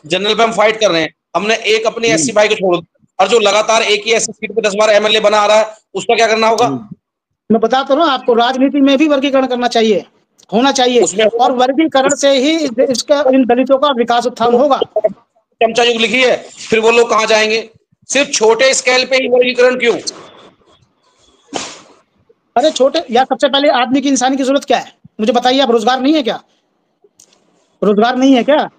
B: जनरल पे हम फाइट कर रहे हैं, हमने एक अपनी एससी भाई को छोड़, और जो लगातार एक ही ऐसी सीट पे 10 बार एमएलए बना आ रहा है, उसका क्या करना होगा?
C: मैं बताता हूँ आपको, राजनीति में भी वर्गीकरण करना चाहिए, होना चाहिए, और वर्गीकरण से ही इसका इन दलितों का विकास उत्थान होगा।
B: चमचा युग लिखी है, फिर वो लोग कहाँ जाएंगे? सिर्फ छोटे स्केल पे ही वर्गीकरण क्यों?
C: अरे छोटे यार, सबसे पहले आदमी की, इंसानी की जरूरत क्या है मुझे बताइए आप? रोजगार नहीं है क्या? रोजगार नहीं है क्या?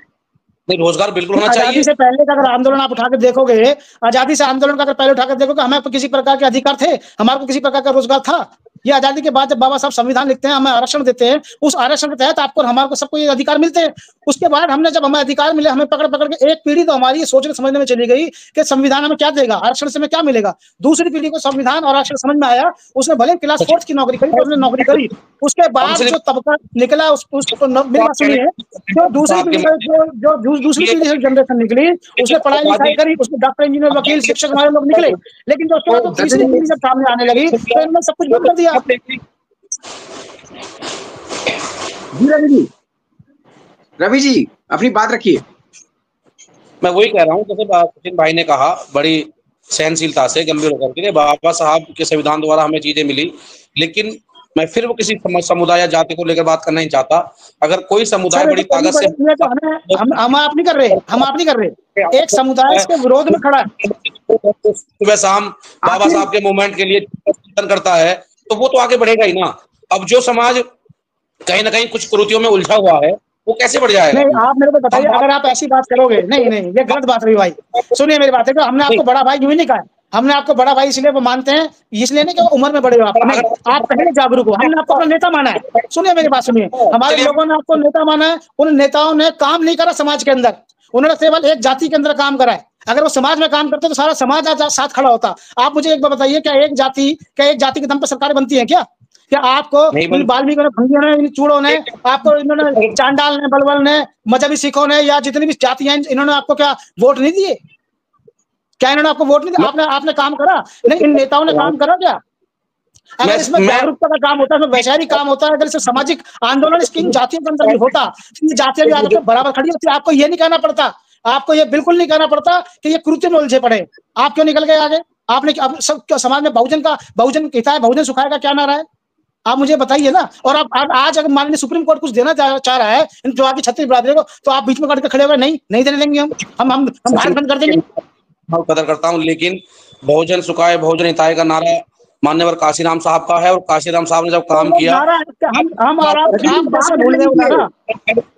B: नहीं, रोजगार बिल्कुल होना चाहिए।
C: आजादी से पहले का अगर आंदोलन आप उठाकर देखोगे, आजादी से आंदोलन का अगर पहले उठाकर देखोगे, हमें किसी प्रकार के अधिकार थे? हमारे को किसी प्रकार का रोजगार था? ये आजादी के बाद जब बाबा साहब संविधान लिखते हैं, हमें आरक्षण देते हैं, उस आरक्षण के तहत आपको हमारे को सबको ये अधिकार मिलते हैं। उसके बाद हमने, जब हमें अधिकार मिले, हमें पकड़ पकड़ के एक पीढ़ी तो हमारी सोचने समझने में चली गई कि संविधान हमें क्या देगा, आरक्षण से हमें क्या मिलेगा। दूसरी पीढ़ी को संविधान और आरक्षण समझ में आया, उसने भले क्लास 4 की नौकरी करी, उसने नौकरी करी। उसके बाद जो तबका निकला, उसको मेरी बात सुनिए, जो दूसरी पीढ़ी जो दूसरी पीढ़ी से जनरेशन निकली, उसने पढ़ाई लिखाई करी, उसमें डॉक्टर, इंजीनियर, वकील, शिक्षक हमारे लोग निकले। लेकिन जो उसके बाद तीसरी पीढ़ी जब सामने आने लगी तो इन्होंने सब कुछ बंद कर दिया।
A: रवि जी, अपनी बात रखिए।
B: मैं वही कह रहा हूँ, जैसे सचिन भाई ने कहा बड़ी सहनशीलता से, गंभीर होकर के, बाबा साहब के संविधान द्वारा हमें चीजें मिली, लेकिन मैं फिर वो किसी समुदाय या जाति को लेकर बात करना नहीं चाहता। अगर कोई समुदाय बड़ी ताकत से,
C: हम आप नहीं कर रहे, एक समुदाय के विरोध में खड़ा है,
B: सुबह शाम बाबा साहब के मूवमेंट के लिए चिंतन करता है, तो वो तो आगे बढ़ेगा ही ना। अब जो समाज कहीं ना कहीं कुछ कुरीतियों में उलझा हुआ है, वो कैसे बढ़ जाएगा?
C: नहीं, आप मेरे को बताइए, अगर आप ऐसी बात करोगे, नहीं, ये गलत बात रही भाई। सुनिए मेरी बात है, हमने आपको बड़ा भाई क्यों नहीं कहा? हमने आपको बड़ा भाई इसलिए वो मानते हैं, इसलिए नहीं कि उम्र में बड़े हो आप, नहीं, आप पहले जागरूक हो। हमने आपको अपना नेता माना है। सुनिए मेरी बात सुनिए, हमारे लोगों ने आपको नेता माना है, उन नेताओं ने काम नहीं करा समाज के अंदर, उन्होंने केवल एक जाति के अंदर काम करा है। अगर वो समाज में काम करते तो सारा समाज आज साथ खड़ा होता। आप मुझे एक बात बताइए, क्या एक जाति के दम पर सरकार बनती है क्या? क्या आपको वाल्मीकि ने, भंगियों ने, इन चूड़ों ने, आपको इन्होंने, चांडाल ने, बलबल ने, मजहबी सिखों ने, या जितनी भी जातियां, इन्होंने आपको क्या वोट नहीं दिए? क्या इन्होंने आपको वोट नहीं दिया? आपने काम करा? नहीं, इन नेताओं ने काम करा क्या? अगर इसमें जागरूकता का काम होता है, वैचारिक काम होता है, अगर इसमें सामाजिक आंदोलन इसकी जातियों के अंदर भी होता, जातियां भी आदतें बराबर खड़ी होती, आपको ये नहीं कहना पड़ता, आपको ये बिल्कुल नहीं कहना पड़ता कि ये कृत्य में उलझे पड़े। आप क्यों निकल गए आगे? आपने सब समाज में बहुजन का हित है, बहुजन सुखाएगा क्या नारा है? आप मुझे बताइए ना। और आप आज अगर माननीय सुप्रीम कोर्ट कुछ देना चाह रहा है जो आपकी छत्तीस बिरादरी को, तो आप बीच में कट के खड़े हुए नहीं देने देंगे हम भारत बंद कर देंगे।
B: कदर करता हूँ, लेकिन बहुजन सुखाए बहुजन हिताय का नारा मान्यवर काशीराम साहब का है, और काशीराम साहब ने जब काम
C: तो
B: किया,
C: हम और आप कैसे भूल गए नारा?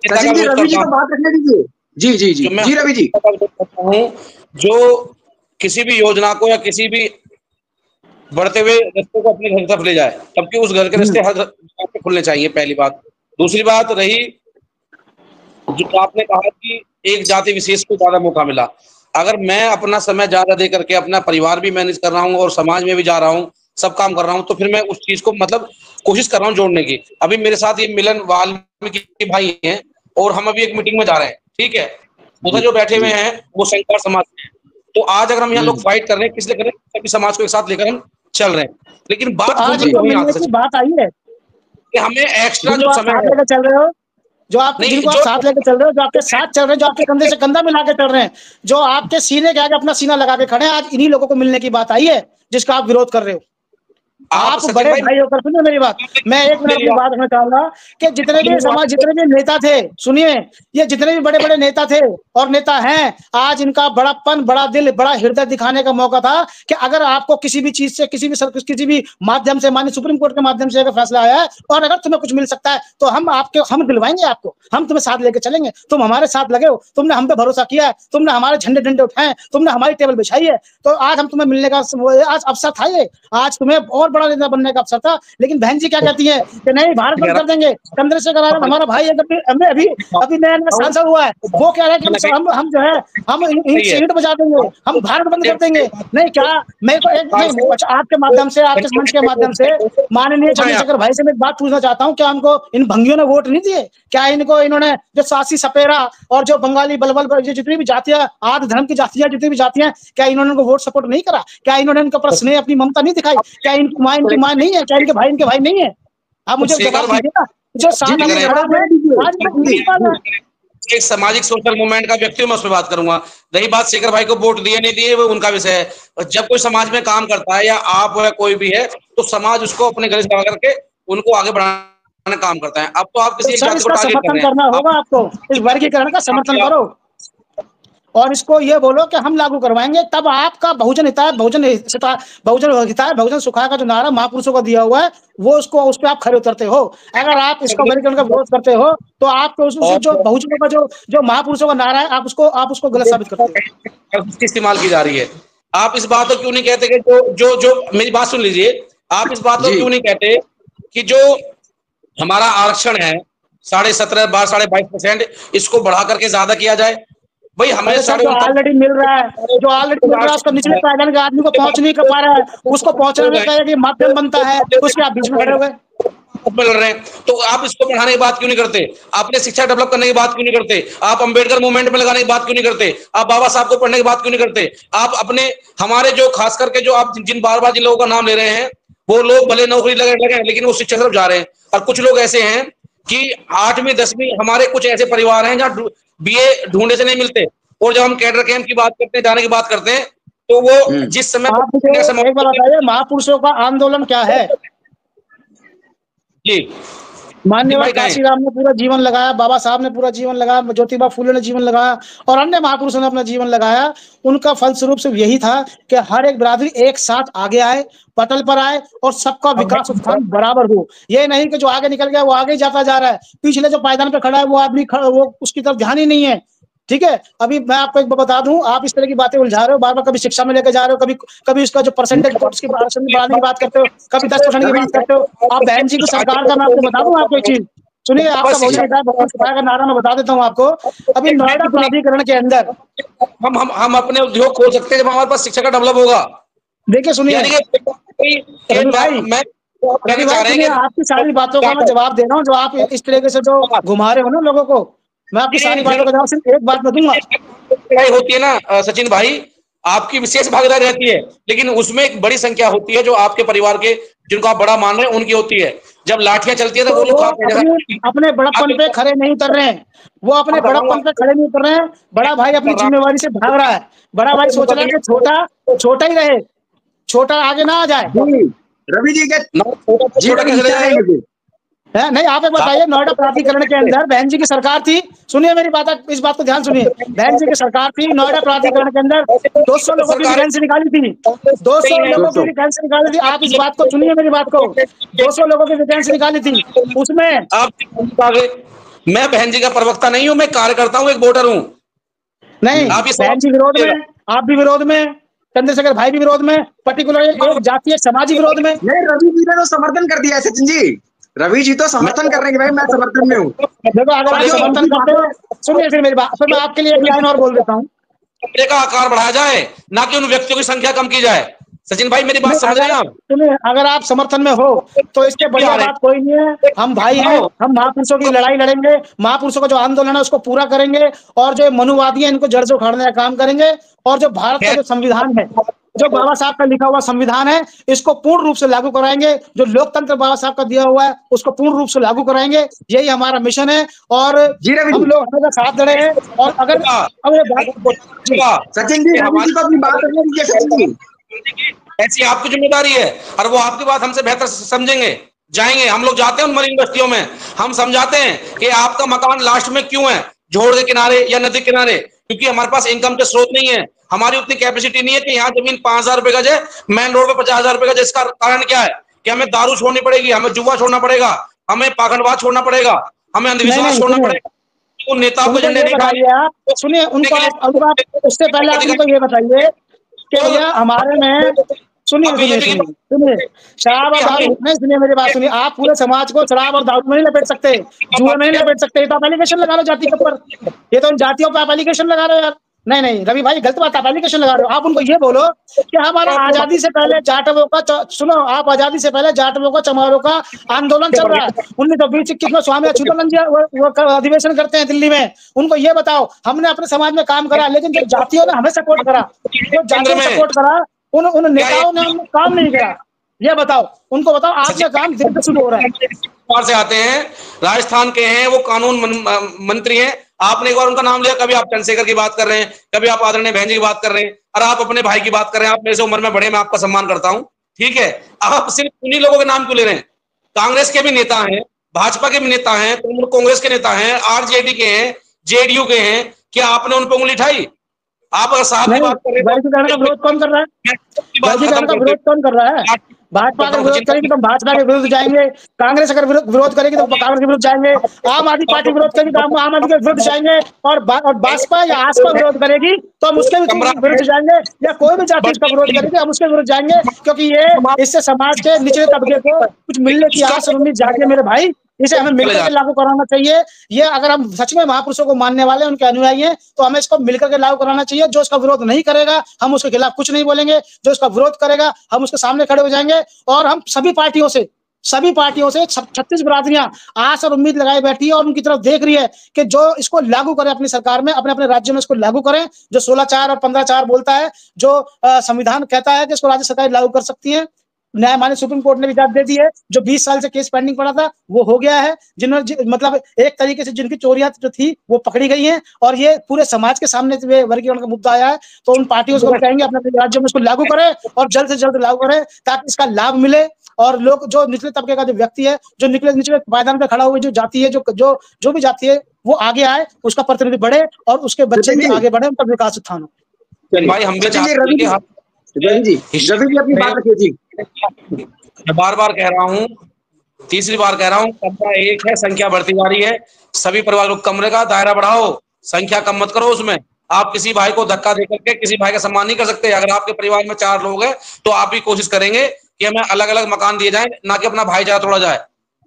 A: सचिन जी, रवि जी को बात रखने दीजिए। जी जी जी जी रवि जी,
B: जो किसी भी योजना को या किसी भी बढ़ते हुए रस्ते को अपने घर की तरफ ले जाए, तबकि उस घर के रास्ते हर घर पे खुलने चाहिए, पहली बात। दूसरी बात रही जो आपने कहा कि एक जाति विशेष को ज्यादा मौका मिला, अगर मैं अपना समय ज्यादा दे करके अपना परिवार भी मैनेज कर रहा हूँ और समाज में भी जा रहा हूँ, सब काम कर रहा हूँ, तो फिर मैं उस चीज को मतलब कोशिश कर रहा हूँ जोड़ने की। अभी मेरे साथ ये मिलन वाल्मीकि भाई हैं और हम अभी एक मीटिंग में जा रहे हैं, ठीक है, उधर जो बैठे हुए हैं वो संकर समाज के हैं। तो आज अगर हम यहाँ लोग फाइट कर रहे हैं, किस लिए कर रहे हैं? सभी समाज को एक साथ लेकर हम चल रहे हैं, लेकिन बात
C: आज बात आई है
B: कि हमें एक्स्ट्रा जो समय
C: लेकर चल रहे हो, जो आप जिनको आप साथ लेकर चल रहे हो, जो आपके साथ चल रहे हैं, जो आपके कंधे से कंधा मिला के चल रहे हैं, जो आपके सीने के आगे अपना सीना लगा के खड़े हैं, आज इन्हीं लोगों को मिलने की बात आई है जिसका आप विरोध कर रहे हो। आप बड़े भाई होकर सुनिए मेरी बात, मैं एक मिनट की बात रखना चाहूंगा कि जितने भी समाज, जितने भी नेता थे, सुनिए, ये जितने भी बड़े बड़े नेता थे और नेता हैं, आज इनका बड़ापन, बड़ा दिल, बड़ा हृदय दिखाने का मौका था कि अगर आपको किसी भी चीज से, किसी भी माध्यम से, माननीय सुप्रीम कोर्ट के माध्यम से अगर फैसला आया है और अगर तुम्हें कुछ मिल सकता है तो हम दिलवाएंगे आपको, हम तुम्हें साथ लेके चलेंगे, तुम हमारे साथ लगे हो, तुमने हम पे भरोसा किया है, तुमने हमारे झंडे डंडे उठाए, तुमने हमारी टेबल बिछाई है, तो आज हम तुम्हें मिलने का आज अवसर था, ये आज तुम्हें और बड़ा नेता बनने का अवसर था। लेकिन बहन जी क्या कहती है कि नहीं, भारत बंद कर देंगे। चंद्रशेखर आजाद हमारा भाई है, अभी नया सांसद हुआ है, वो कह रहे हैं कि हम जो है हम सीट बजा देंगे, हम भारत बंद कर देंगे। नहीं, क्या मेरे को एक आपके माध्यम से, आपके मंच के माध्यम से माननीय चंद्रशेखर भाई से मैं एक बात पूछना चाहता हूँ, क्या हमको इन भंगियों ने वोट नहीं दिए? क्या इनको इन्होंने जो सासी सपेरा और जो बंगाली बलबल जितनी भी जातियां, आदि धर्म की जातियां, जितनी भी जातियां, क्या इन्होंने उनको वोट सपोर्ट नहीं करा? क्या इन्होंने उनके ऊपर स्नेह, अपनी ममता नहीं दिखाई? क्या इनकी माँ नहीं है? क्या इनके भाई नहीं है? आप मुझे जवाब दीजिए ना। जो
B: एक सामाजिक सोशल मूवमेंट का व्यक्ति मैं उस पर बात करूंगा। रही बात शेखर भाई को वोट दिए नहीं दिए, वो उनका विषय है। जब कोई समाज में काम करता है, या आप या कोई भी है, तो समाज उसको अपने गले से लगा करके उनको आगे बढ़ाने काम करता है। अब तो आप किसी जाति को टारगेट कर रहे हैं,
C: करना होगा आपको, इस वर्गीकरण का समर्थन करो और इसको ये बोलो कि हम लागू करवाएंगे, तब आपका बहुजन हिताय, बहुजन सुखाय का जो नारा महापुरुषों को दिया हुआ है, वो उसको, उस पर आप खड़े उतरते हो। अगर आप इसको वर्गीकरण का विरोध करते हो तो आपको जो बहुजनों का जो महापुरुषों का नारा है, आप उसको गलत साबित करते हो,
B: उसकी इस्तेमाल की जा रही है। आप इस बात को क्यों नहीं कहते कि जो मेरी बात सुन लीजिए, आप इस बात को क्यों नहीं कहते कि जो हमारा आरक्षण है 17.5 22%, इसको बढ़ा करके ज्यादा किया जाए? भाई हमें
C: ऑलरेडी मिल रहा है, उसको निचले पायदान के आदमी को पहुंच नहीं कर पा रहा है, उसको पहुंचने का माध्यम बनता है, उसके आप बीच में खड़े हुए
B: लड़ रहे हैं। तो आप इसको बढ़ाने की बात क्यों नहीं करते? आपने शिक्षा डेवलप करने की बात क्यों नहीं करते? आप अंबेडकर मूवमेंट में लगाने की बात क्यों नहीं करते? आप बाबा साहब को पढ़ने की बात क्यों नहीं करते? आप अपने हमारे जो खास करके जो आप जिन बार बार जिन लोगों का नाम ले रहे हैं, वो लोग भले नौकरी लगे लेकिन वो शिक्षा तरफ जा रहे हैं। और कुछ लोग ऐसे हैं कि 8वीं 10वीं, हमारे कुछ ऐसे परिवार हैं जहाँ बीए ढूंढने से नहीं मिलते, और जब हम कैडर कैंप की बात करते हैं, जाने की बात करते हैं, तो वो जिस समय
C: महापुरुषों का आंदोलन क्या है
B: जी,
C: माननीय काशीराम ने पूरा जीवन लगाया, बाबा साहब ने पूरा जीवन लगाया, ज्योतिबा फुले ने जीवन लगाया और अन्य महापुरुषों ने अपना जीवन लगाया। उनका फलस्वरूप सिर्फ यही था कि हर एक बिरादरी एक साथ आगे आए, पटल पर आए और सबका विकास उत्थान बराबर हो। ये नहीं कि जो आगे निकल गया वो आगे जाता जा रहा है, पिछले जो पायदान पे खड़ा है वो आदमी वो उसकी तरफ ध्यान ही नहीं है। ठीक है, अभी मैं आपको एक बात बता दूं, आप इस तरह की बातें उलझा रहे हो, बार बार कभी शिक्षा में लेकर जा रहे हो, कभी उसका जो परसेंटेज कोर्स की बढ़ाने की बात करते हो, कभी 10% की बात करते हो। आप बहन जी की सरकार का मैं आपको बता दूं, आपको एक चीज सुनिए, आपका बहुजन का नारा मैं बता देता हूँ आपको। अभी नोएडा प्राधिकरण के अंदर
B: हम अपने उद्योग खोल सकते हैं जब हमारे पास शिक्षा का डेवलप होगा।
C: देखिए सुनिए, आपकी सारी बातों का मैं जवाब दे रहा हूँ, जो आप इस तरीके से जो घुमा रहे हो ना लोगों को, मैं आपकी सारी बातों का जवाब सिर्फ एक बात में दूंगा।
B: होती है ना सचिन भाई, आपकी विशेष भागीदारी रहती है, लेकिन उसमें एक बड़ी संख्या होती है जो आपके परिवार के, जिनको आप बड़ा मान रहे हैं, उनकी होती है। जब लाठियां चलती है तो वो लोग
C: अपने बड़प्पन पे खड़े नहीं उतर रहे हैं, वो अपने बड़प्पन पे खड़े नहीं उतर रहे हैं। बड़ा भाई अपनी जिम्मेवारी से भाग रहा है, बड़ा भाई सोच रहा है कि छोटा ही रहे, छोटा आगे ना आ जाए।
A: रवि जी के
B: छोटा कैसे ले जाएंगे?
C: है नहीं, आप एक बताइए, नोएडा प्राधिकरण के अंदर बहन जी की सरकार थी, सुनिए मेरी बात, इस बात को ध्यान सुनिए, बहन जी की सरकार थी, नोएडा प्राधिकरण के अंदर 200 लोगों की वैकेंसी निकाली थी, 200 लोगों की वैकेंसी निकाली थी, आप इस बात को सुनिए मेरी बात को, 200 लोगों की वैकेंसी निकाली थी, उसमें
B: मैं बहन जी का प्रवक्ता नहीं हूँ, मैं कार्यकर्ता हूँ, एक वोटर हूँ।
C: नहीं, बहन जी विरोध में, आप भी विरोध में, चंद्रशेखर भाई भी विरोध में, पर्टिकुलर एक जातीय समाजी विरोध में।
A: नहीं, रवि जी ने तो समर्थन कर दिया है सचिन जी, रवि जी तो समर्थन कर रहे हैं भाई, मैं समर्थन में हूँ।
C: देखो अगर आप समर्थन करते हो, सुनिए फिर मेरी बात, फिर मैं आपके लिए एक लाइन और बोल देता हूँ,
B: कमरे का आकार बढ़ाया जाए, ना कि उन व्यक्तियों की संख्या कम की जाए। सचिन भाई मेरी बात समझ रहे हैं आप?
C: सुनिए, अगर आप समर्थन में हो तो इसके बढ़िया बात कोई नहीं है, हम भाई हैं, हम महापुरुषों की लड़ाई लड़ेंगे, महापुरुषों का जो आंदोलन है उसको पूरा करेंगे, और जो मनुवादी है इनको जड़ से उखाड़ने का काम करेंगे, और जो भारत का जो संविधान है, जो बाबा साहब का लिखा हुआ संविधान है, इसको पूर्ण रूप से लागू कराएंगे, जो लोकतंत्र बाबा साहब का दिया हुआ है उसको पूर्ण रूप से लागू कराएंगे, यही हमारा मिशन है, और हम लोग हमेशा साथ दे रहे हैं। और अगर
A: सचिन जी को अपनी बात सचिन जी,
B: ऐसी आपकी जिम्मेदारी है, और वो आपकी बात हमसे बेहतर समझेंगे, जाएंगे, हम लोग जाते हैं उन मरीन बस्तियों में, हम समझाते हैं कि आपका मकान लास्ट में क्यों है, जोड़ के किनारे या नदी किनारे, क्योंकि हमारे पास इनकम के स्रोत नहीं है, हमारी उतनी कैपेसिटी नहीं है कि यहाँ जमीन 5,000 रुपए गज है, मेन रोड पे 50,000 रुपए गज। इसका कारण क्या है कि हमें दारू छोड़नी पड़ेगी, हमें जुआ छोड़ना पड़ेगा, हमें पाखंडवाद छोड़ना पड़ेगा, हमें अंधविश्वास छोड़ना पड़ेगा। उन नेताओं को झंडे नहीं
C: बताइए आप, सुनिए उनको, उससे पहले आप उनको ये बताइए कि भैया हमारे में, सुनिए शराब और दारू नहीं, सुनिए मेरी बात सुनिए, आप पूरे समाज को शराब और दारू में नहीं लपेट सकते, जुए में नहीं लपेट सकते, तो आप एलिगेशन लगा लो जाति के ऊपर, ये तो उन जातियों पर आप एलिगेशन लगा रहे हो यार। नहीं रवि भाई गलत बात, आप एलिगेशन लगा रहे हो। आप उनको ये बोलो कि हमारा आजादी से पहले जाटवों का, सुनो आप, आजादी से पहले जाटवों का, चमारों का आंदोलन चल रहा है, 1920-21 में स्वामी अच्युतानंद जी वो अधिवेशन करते हैं दिल्ली में, उनको ये बताओ हमने अपने समाज में काम करा, लेकिन जो जातियों ने हमें सपोर्ट करा, जो जातियों ने सपोर्ट करा, उन नेताओं ने काम नहीं किया, ये बताओ, उनको बताओ आपका काम देर से शुरू हो रहा है।
B: से आते हैं, राजस्थान के हैं, वो कानून मंत्री हैं, आपने एक बार उनका नाम लिया, कभी आप चंद्रशेखर की बात कर रहे हैं, कभी आप आदरणीय बहन जी की बात कर रहे हैं, और आप अपने भाई की बात कर रहे हैं, आप मेरे से उम्र में बड़े, मैं आपका सम्मान करता हूं, ठीक है, आप सिर्फ उन्हीं लोगों के नाम क्यों ले रहे हैं? कांग्रेस के भी नेता हैं, भाजपा के भी नेता हैं, तृणमूल कांग्रेस के नेता हैं, आरजेडी के हैं, जेडीयू के हैं, क्या आपने उन पर उंगली उठाई? आप अगर साहब की बात कर रहे हैं,
C: विरोध कौन कर रहा है? विरोध कौन कर रहा है? भाजपा अगर विरोध करेगी तो भाजपा के विरुद्ध जाएंगे, कांग्रेस अगर विरोध करेगी तो कांग्रेस के विरुद्ध जाएंगे, आम आदमी पार्टी विरोध करेगी तो आम आदमी के विरुद्ध जाएंगे, और भाजपा या आसपा विरोध करेगी तो हम उसके विरुद्ध जाएंगे, या कोई भी जाति इसका विरोध करेगी हम उसके विरुद्ध जाएंगे, क्योंकि ये इससे समाज के निचले तबके को कुछ मिलने की आस और उम्मीद जाती है मेरे भाई, इसे हमें मिलकर के लागू कराना चाहिए। ये अगर हम सच में महापुरुषों को मानने वाले उनके अनुयायी हैं तो हमें इसको मिलकर के लागू कराना चाहिए। जो इसका विरोध नहीं करेगा हम उसके खिलाफ कुछ नहीं बोलेंगे, जो इसका विरोध करेगा हम उसके सामने खड़े हो जाएंगे, और हम सभी पार्टियों से 36 बिरादरियां आस और उम्मीद लगाए बैठी है और उनकी तरफ देख रही है कि जो इसको लागू करें अपनी सरकार में, अपने अपने राज्य में इसको लागू करें, जो 16(4) और 15(4) बोलता है, जो संविधान कहता है कि इसको राज्य सरकार लागू कर सकती है। न्याय मान्य सुप्रीम कोर्ट ने भी इजाजत दे दी है, जो 20 साल से केस पेंडिंग पड़ा था वो हो गया है, जिन्होंने मतलब एक तरीके से जिनकी चोरियां जो थी वो पकड़ी गई हैं, और ये पूरे समाज के सामने वर्गीकरण का मुद्दा आया है, तो उन पार्टियों को कहेंगे अपने राज्यों में इसको लागू करें और जल्द से जल्द लागू करें ताकि इसका लाभ मिले, और लोग जो निचले तबके का जो व्यक्ति है, जो निचले पायदान पे खड़ा हुआ जो जाति है, जो भी जाति है वो आगे आए, उसका प्रतिनिधि बढ़े और उसके बच्चे भी आगे बढ़े, उनका विकास उत्थान हो।
B: भाई हम मैं बार बार कह रहा हूँ, तीसरी बार कह रहा हूँ, कमरा एक है, संख्या बढ़ती जा रही है, सभी परिवार को कमरे का दायरा बढ़ाओ, संख्या कम मत करो उसमें। आप किसी भाई को धक्का देकर के किसी भाई का सम्मान नहीं कर सकते। अगर आपके परिवार में 4 लोग हैं तो आप भी कोशिश करेंगे कि हमें अलग अलग मकान दिए जाए, ना कि अपना भाईचारा तोड़ा जाए।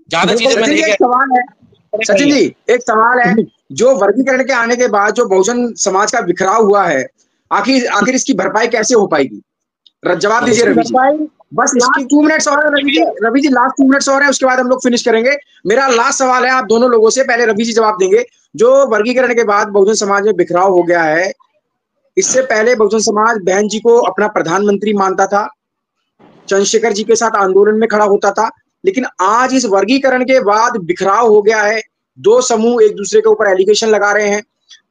B: ज्यादा चीजें
A: सचिन जी एक सवाल है, जो वर्गीकरण के आने के बाद जो बहुजन समाज का बिखराव हुआ है, आखिर इसकी भरपाई कैसे हो पाएगी? जवाब दीजिए रवि जी। बस लास्ट 2 मिनट्स और है रवि जी लास्ट 2 मिनट्स और है, उसके बाद हम लोग फिनिश करेंगे। मेरा लास्ट सवाल है आप दोनों लोगों से, पहले रवि जी जवाब देंगे। जो वर्गीकरण के बाद बहुजन समाज में बिखराव हो गया है, इससे पहले बहुजन समाज बहन जी को अपना प्रधानमंत्री मानता था, चंद्रशेखर जी के साथ आंदोलन में खड़ा होता था, लेकिन आज इस वर्गीकरण के बाद बिखराव हो गया है, 2 समूह एक दूसरे के ऊपर एलिगेशन लगा रहे हैं।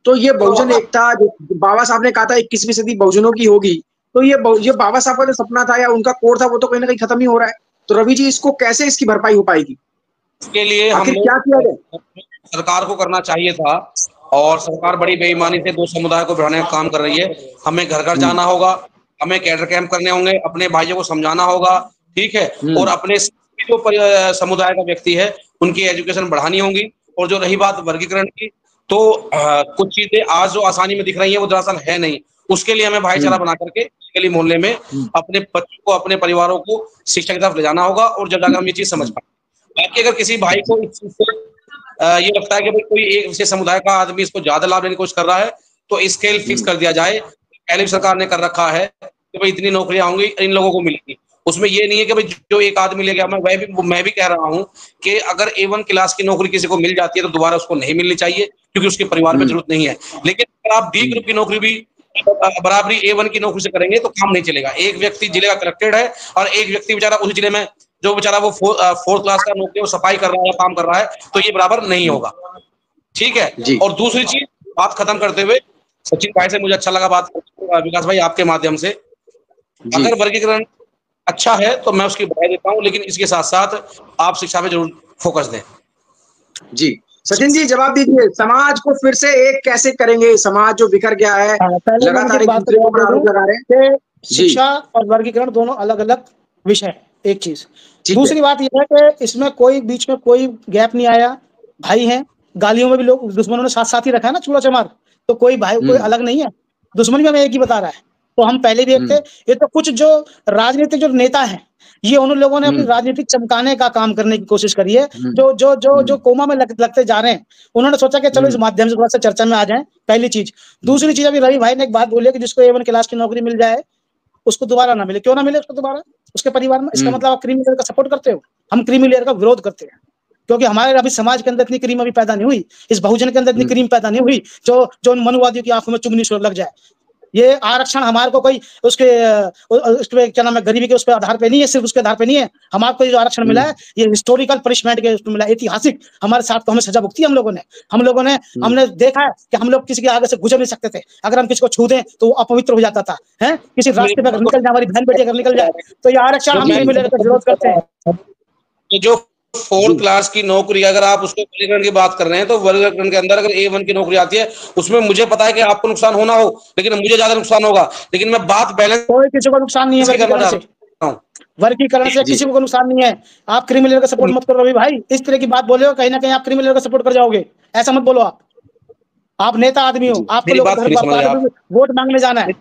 A: तो ये बहुजन एकता जो बाबा साहब ने कहा था 21वीं सदी बहुजनों की होगी, तो ये बाबा साहब का जो सपना था या उनका कोर था वो तो कहीं ना कहीं खत्म ही हो रहा है। तो रवि जी इसको कैसे इसकी भरपाई हो पाएगी?
B: इसके लिए हम
A: आखिर क्या किया जाए?
B: सरकार को करना चाहिए था, और सरकार बड़ी बेईमानी से दो समुदाय को बढ़ाने का काम कर रही है। हमें घर घर जाना होगा, हमें कैडर कैंप करने होंगे, अपने भाइयों को समझाना होगा, ठीक है, और अपने जो समुदाय का व्यक्ति है उनकी एजुकेशन बढ़ानी होगी। और जो रही बात वर्गीकरण की, तो कुछ चीजें आज जो आसानी में दिख रही है वो दरअसल है नहीं। उसके लिए हमें भाईचारा बना करके गली मोहल्ले में अपने बच्चों को, अपने परिवारों को शिक्षा की तरफ ले जाना होगा, और जब जाकर हम ये चीज समझ पाए। बाकी अगर किसी भाई को इस चीज से ये लगता है कि भाई कोई एक विशेष समुदाय का आदमी इसको ज्यादा लाभ लेने की कोशिश कर रहा है, तो स्केल फिक्स कर दिया जाए। पहले भी सरकार ने कर रखा है कि भाई इतनी नौकरियां होंगी, इन लोगों को मिलेगी। उसमें ये नहीं है कि भाई जो एक आदमी ले गया, मैं भी कह रहा हूँ कि अगर A1 क्लास की नौकरी किसी को मिल जाती है तो दोबारा उसको नहीं मिलनी चाहिए, क्योंकि उसके परिवार में जरूरत नहीं है। लेकिन अगर आप D ग्रुप की नौकरी भी बराबरी A1 की नौकरी से करेंगे तो काम नहीं चलेगा। एक व्यक्ति जिले का कलेक्टेड है और एक व्यक्ति बेचारा उस जिले में, जो बेचारा वो 4th क्लास का नौकरी, वो सफाई कर रहा है या काम कर रहा है, तो ये बराबर नहीं होगा, ठीक है। और दूसरी चीज, बात खत्म करते हुए, सचिन भाई से मुझे अच्छा लगा बात, विकास भाई आपके माध्यम से, अगर वर्गीकरण अच्छा है तो मैं उसकी बधाई देता हूं, लेकिन इसके साथ साथ आप शिक्षा पे जरूर फोकस दें।
A: जी सचिन जी जवाब दीजिए, समाज को फिर से एक कैसे करेंगे? समाज जो बिखर गया है, लगातार एक दूसरे को आरोप लगा रहे हैं।
C: शिक्षा और वर्गीकरण दोनों अलग अलग विषय है, एक चीज। दूसरी बात यह है कि इसमें कोई बीच में कोई गैप नहीं आया। भाई हैं, गालियों में भी लोग दुश्मनों ने साथ साथ ही रखा है ना, चूड़ा चमार, तो कोई भाई कोई अलग नहीं है, दुश्मन भी हमें एक ही बता रहा है। तो हम पहले भी एक थे। ये तो कुछ जो राजनीतिक जो नेता हैं, ये उन लोगों ने अपनी राजनीतिक चमकाने का काम करने की कोशिश करी है, जो जो जो जो कोमा में लगते जा रहे हैं। उन्होंने सोचा कि चलो इस माध्यम से थोड़ा सा चर्चा में आ जाए, पहली चीज। दूसरी चीज, अभी रवि भाई ने एक बात बोली है कि जिसको A1 क्लास की नौकरी मिल जाए उसको दोबारा ना मिले। क्यों ना मिले उसको दोबारा? उसके परिवार में, इसका मतलब आप क्रीमी लेयर का सपोर्ट करते हो। हम क्रीमी लेयर का विरोध करते हैं, क्योंकि हमारे अभी समाज के अंदर इतनी क्रीम अभी पैदा नहीं हुई, इस बहुजन के अंदर इतनी क्रीम पैदा नहीं हुई जो जो उन मनुवादियों की आंखों में चुभनी लग जाए। ये आरक्षण हमारे को कोई उसके क्या नाम है, गरीबी के उस पर आधार पे नहीं है, सिर्फ उसके आधार पे नहीं है। हमारे जो आरक्षण मिला है ये हिस्टोरिकल पनिशमेंट के उसमें मिला, ऐतिहासिक हमारे साथ को हमें सजा भुगती हम लोगों ने। हमने देखा है कि हम लोग किसी के आगे से गुजर नहीं सकते थे। अगर हम किसी को छू दें तो वो अपवित्र हो जाता था, है किसी रास्ते पे अगर निकल जाए, हमारी बहन बेटी अगर निकल जाए, तो ये आरक्षण हम नहीं मिलेगा तो विरोध करते हैं।
B: जो 4th क्लास की नौकरी, अगर आप उसको वर्गीकरण की बात कर रहे हैं, तो वर्गीकरण के अंदर अगर A1 की नौकरी आती है, उसमें मुझे पता है कि आपको नुकसान होना हो, लेकिन मुझे ज्यादा नुकसान होगा। लेकिन मैं बात बैलेंस,
C: कोई किसी को नुकसान नहीं है वर्गीकरण से, किसी को नुकसान नहीं है। आप क्रिमिनल का सपोर्ट मत करो रवि भाई, इस तरह की बात बोले हो, कहीं ना कहीं आप क्रिमिनल का सपोर्ट कर जाओगे, ऐसा मत बोलो। आप नेता आदमी हो, आपको लोग वोट मांगने जाना है।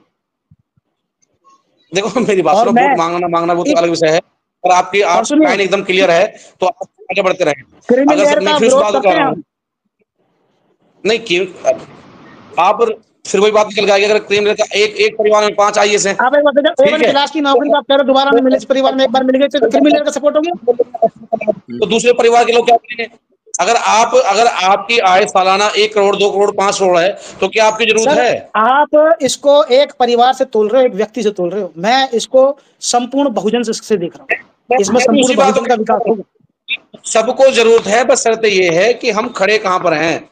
B: देखो मेरी बात सुनो, वोट मांगना मांगना वो तो अलग विषय है, और आपकी लाइन एकदम क्लियर है, तो आप आगे बढ़ते रहें। अगर मैं फिर उस बात को कह रहा हूँ, नहीं क्यों आप फिर वही बात निकल गई, अगर क्रिमिनल का एक परिवार में 5 IAS हैं,
C: आप एक बात A1 क्लास की नौकरी आप कह रहे हो दोबारा नहीं मिले, इस परिवार में एक बार मिल गए तो क्रिमिनल का सपोर्ट होंगे,
B: तो दूसरे परिवार के लोग क्या करेंगे? अगर आपकी आय सालाना 1 करोड़ 2 करोड़ 5 करोड़ है, तो क्या आपकी जरूरत है?
C: आप इसको एक परिवार से तोल रहे हो, एक व्यक्ति से तोल रहे हो। मैं इसको संपूर्ण बहुजन से देख रहा हूँ, इसमें संपूर्ण बहुजन का विकास होगा।
B: सबको जरूरत है, बस शर्त ये है कि हम खड़े कहां पर हैं।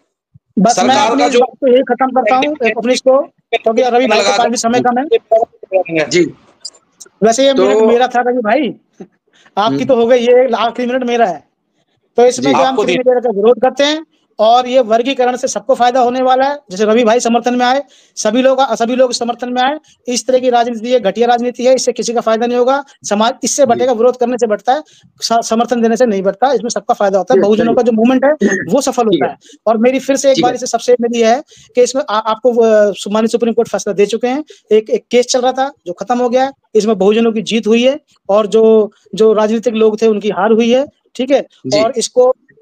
C: बस मैं अपनी इस बात को यही खत्म करता हूँ अपनी इसको, क्योंकि रवि भाई के पास भी समय कम है जी। वैसे ये मिनट मेरा था रवि भाई, आपकी तो हो गई, ये आखिरी मिनट मेरा है। तो इसमें जो हम क्रिमिनल का विरोध करते हैं, और ये वर्गीकरण से सबको फायदा होने वाला है। जैसे रवि भाई समर्थन में आए, सभी लोग समर्थन में आए। इस तरह की राजनीति है, घटिया राजनीति है, इससे किसी का फायदा नहीं होगा। समाज इससे बटेगा, विरोध करने से बढ़ता है, समर्थन देने से नहीं बढ़ता। इसमें सबका फायदा होता है, बहुजनों का जो मूवमेंट है वो सफल होता है। और मेरी फिर से एक बार इसे सबसे मेरी है कि इसमें आपको माननीय सुप्रीम कोर्ट फैसला दे चुके हैं। एक केस चल रहा था जो खत्म हो गया है, इसमें बहुजनों की जीत हुई है, और जो राजनीतिक लोग थे उनकी हार हुई है, ठीक है। और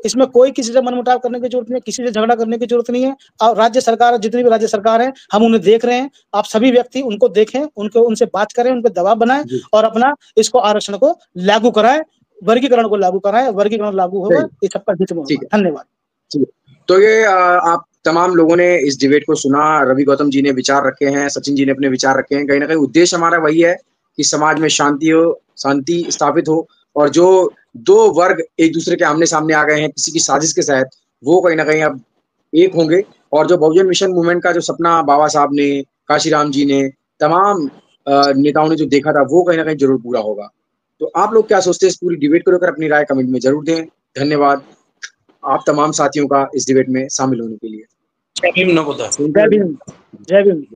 C: इसमें कोई किसी से मनमुटाव करने की जरूरत नहीं है, किसी से झगड़ा करने की जरूरत नहीं है। और राज्य सरकार, जितनी भी राज्य सरकार है, हम उन्हें देख रहे हैं। आप सभी व्यक्ति उनको देखें, उनसे बात करें, उनको दबाव बनाएं, और अपना इसको आरक्षण को लागू कराएं, वर्गीकरण को लागू कराएं। वर्गीकरण लागू होगा, ये सबका हित में होगा। धन्यवाद।
A: तो ये आप तमाम लोगों ने इस डिबेट को सुना। रवि गौतम जी ने विचार रखे हैं, सचिन जी ने अपने विचार रखे हैं। कहीं ना कहीं उद्देश्य हमारा वही है कि समाज में शांति स्थापित हो, और जो 2 वर्ग एक दूसरे के आमने सामने आ गए हैं किसी की साजिश के तहत, वो कहीं ना कहीं अब एक होंगे। और जो बहुजन मिशन मूवमेंट का जो सपना बाबा साहब ने, काशीराम जी ने, तमाम नेताओं ने जो देखा था, वो कहीं ना कहीं जरूर पूरा होगा। तो आप लोग क्या सोचते हैं इस पूरी डिबेट को लेकर? अपनी राय कमेंट में जरूर दें। धन्यवाद आप तमाम साथियों का इस डिबेट में शामिल होने के लिए।
B: जय भीम नवोदय।
C: जय भीम। जय भीम।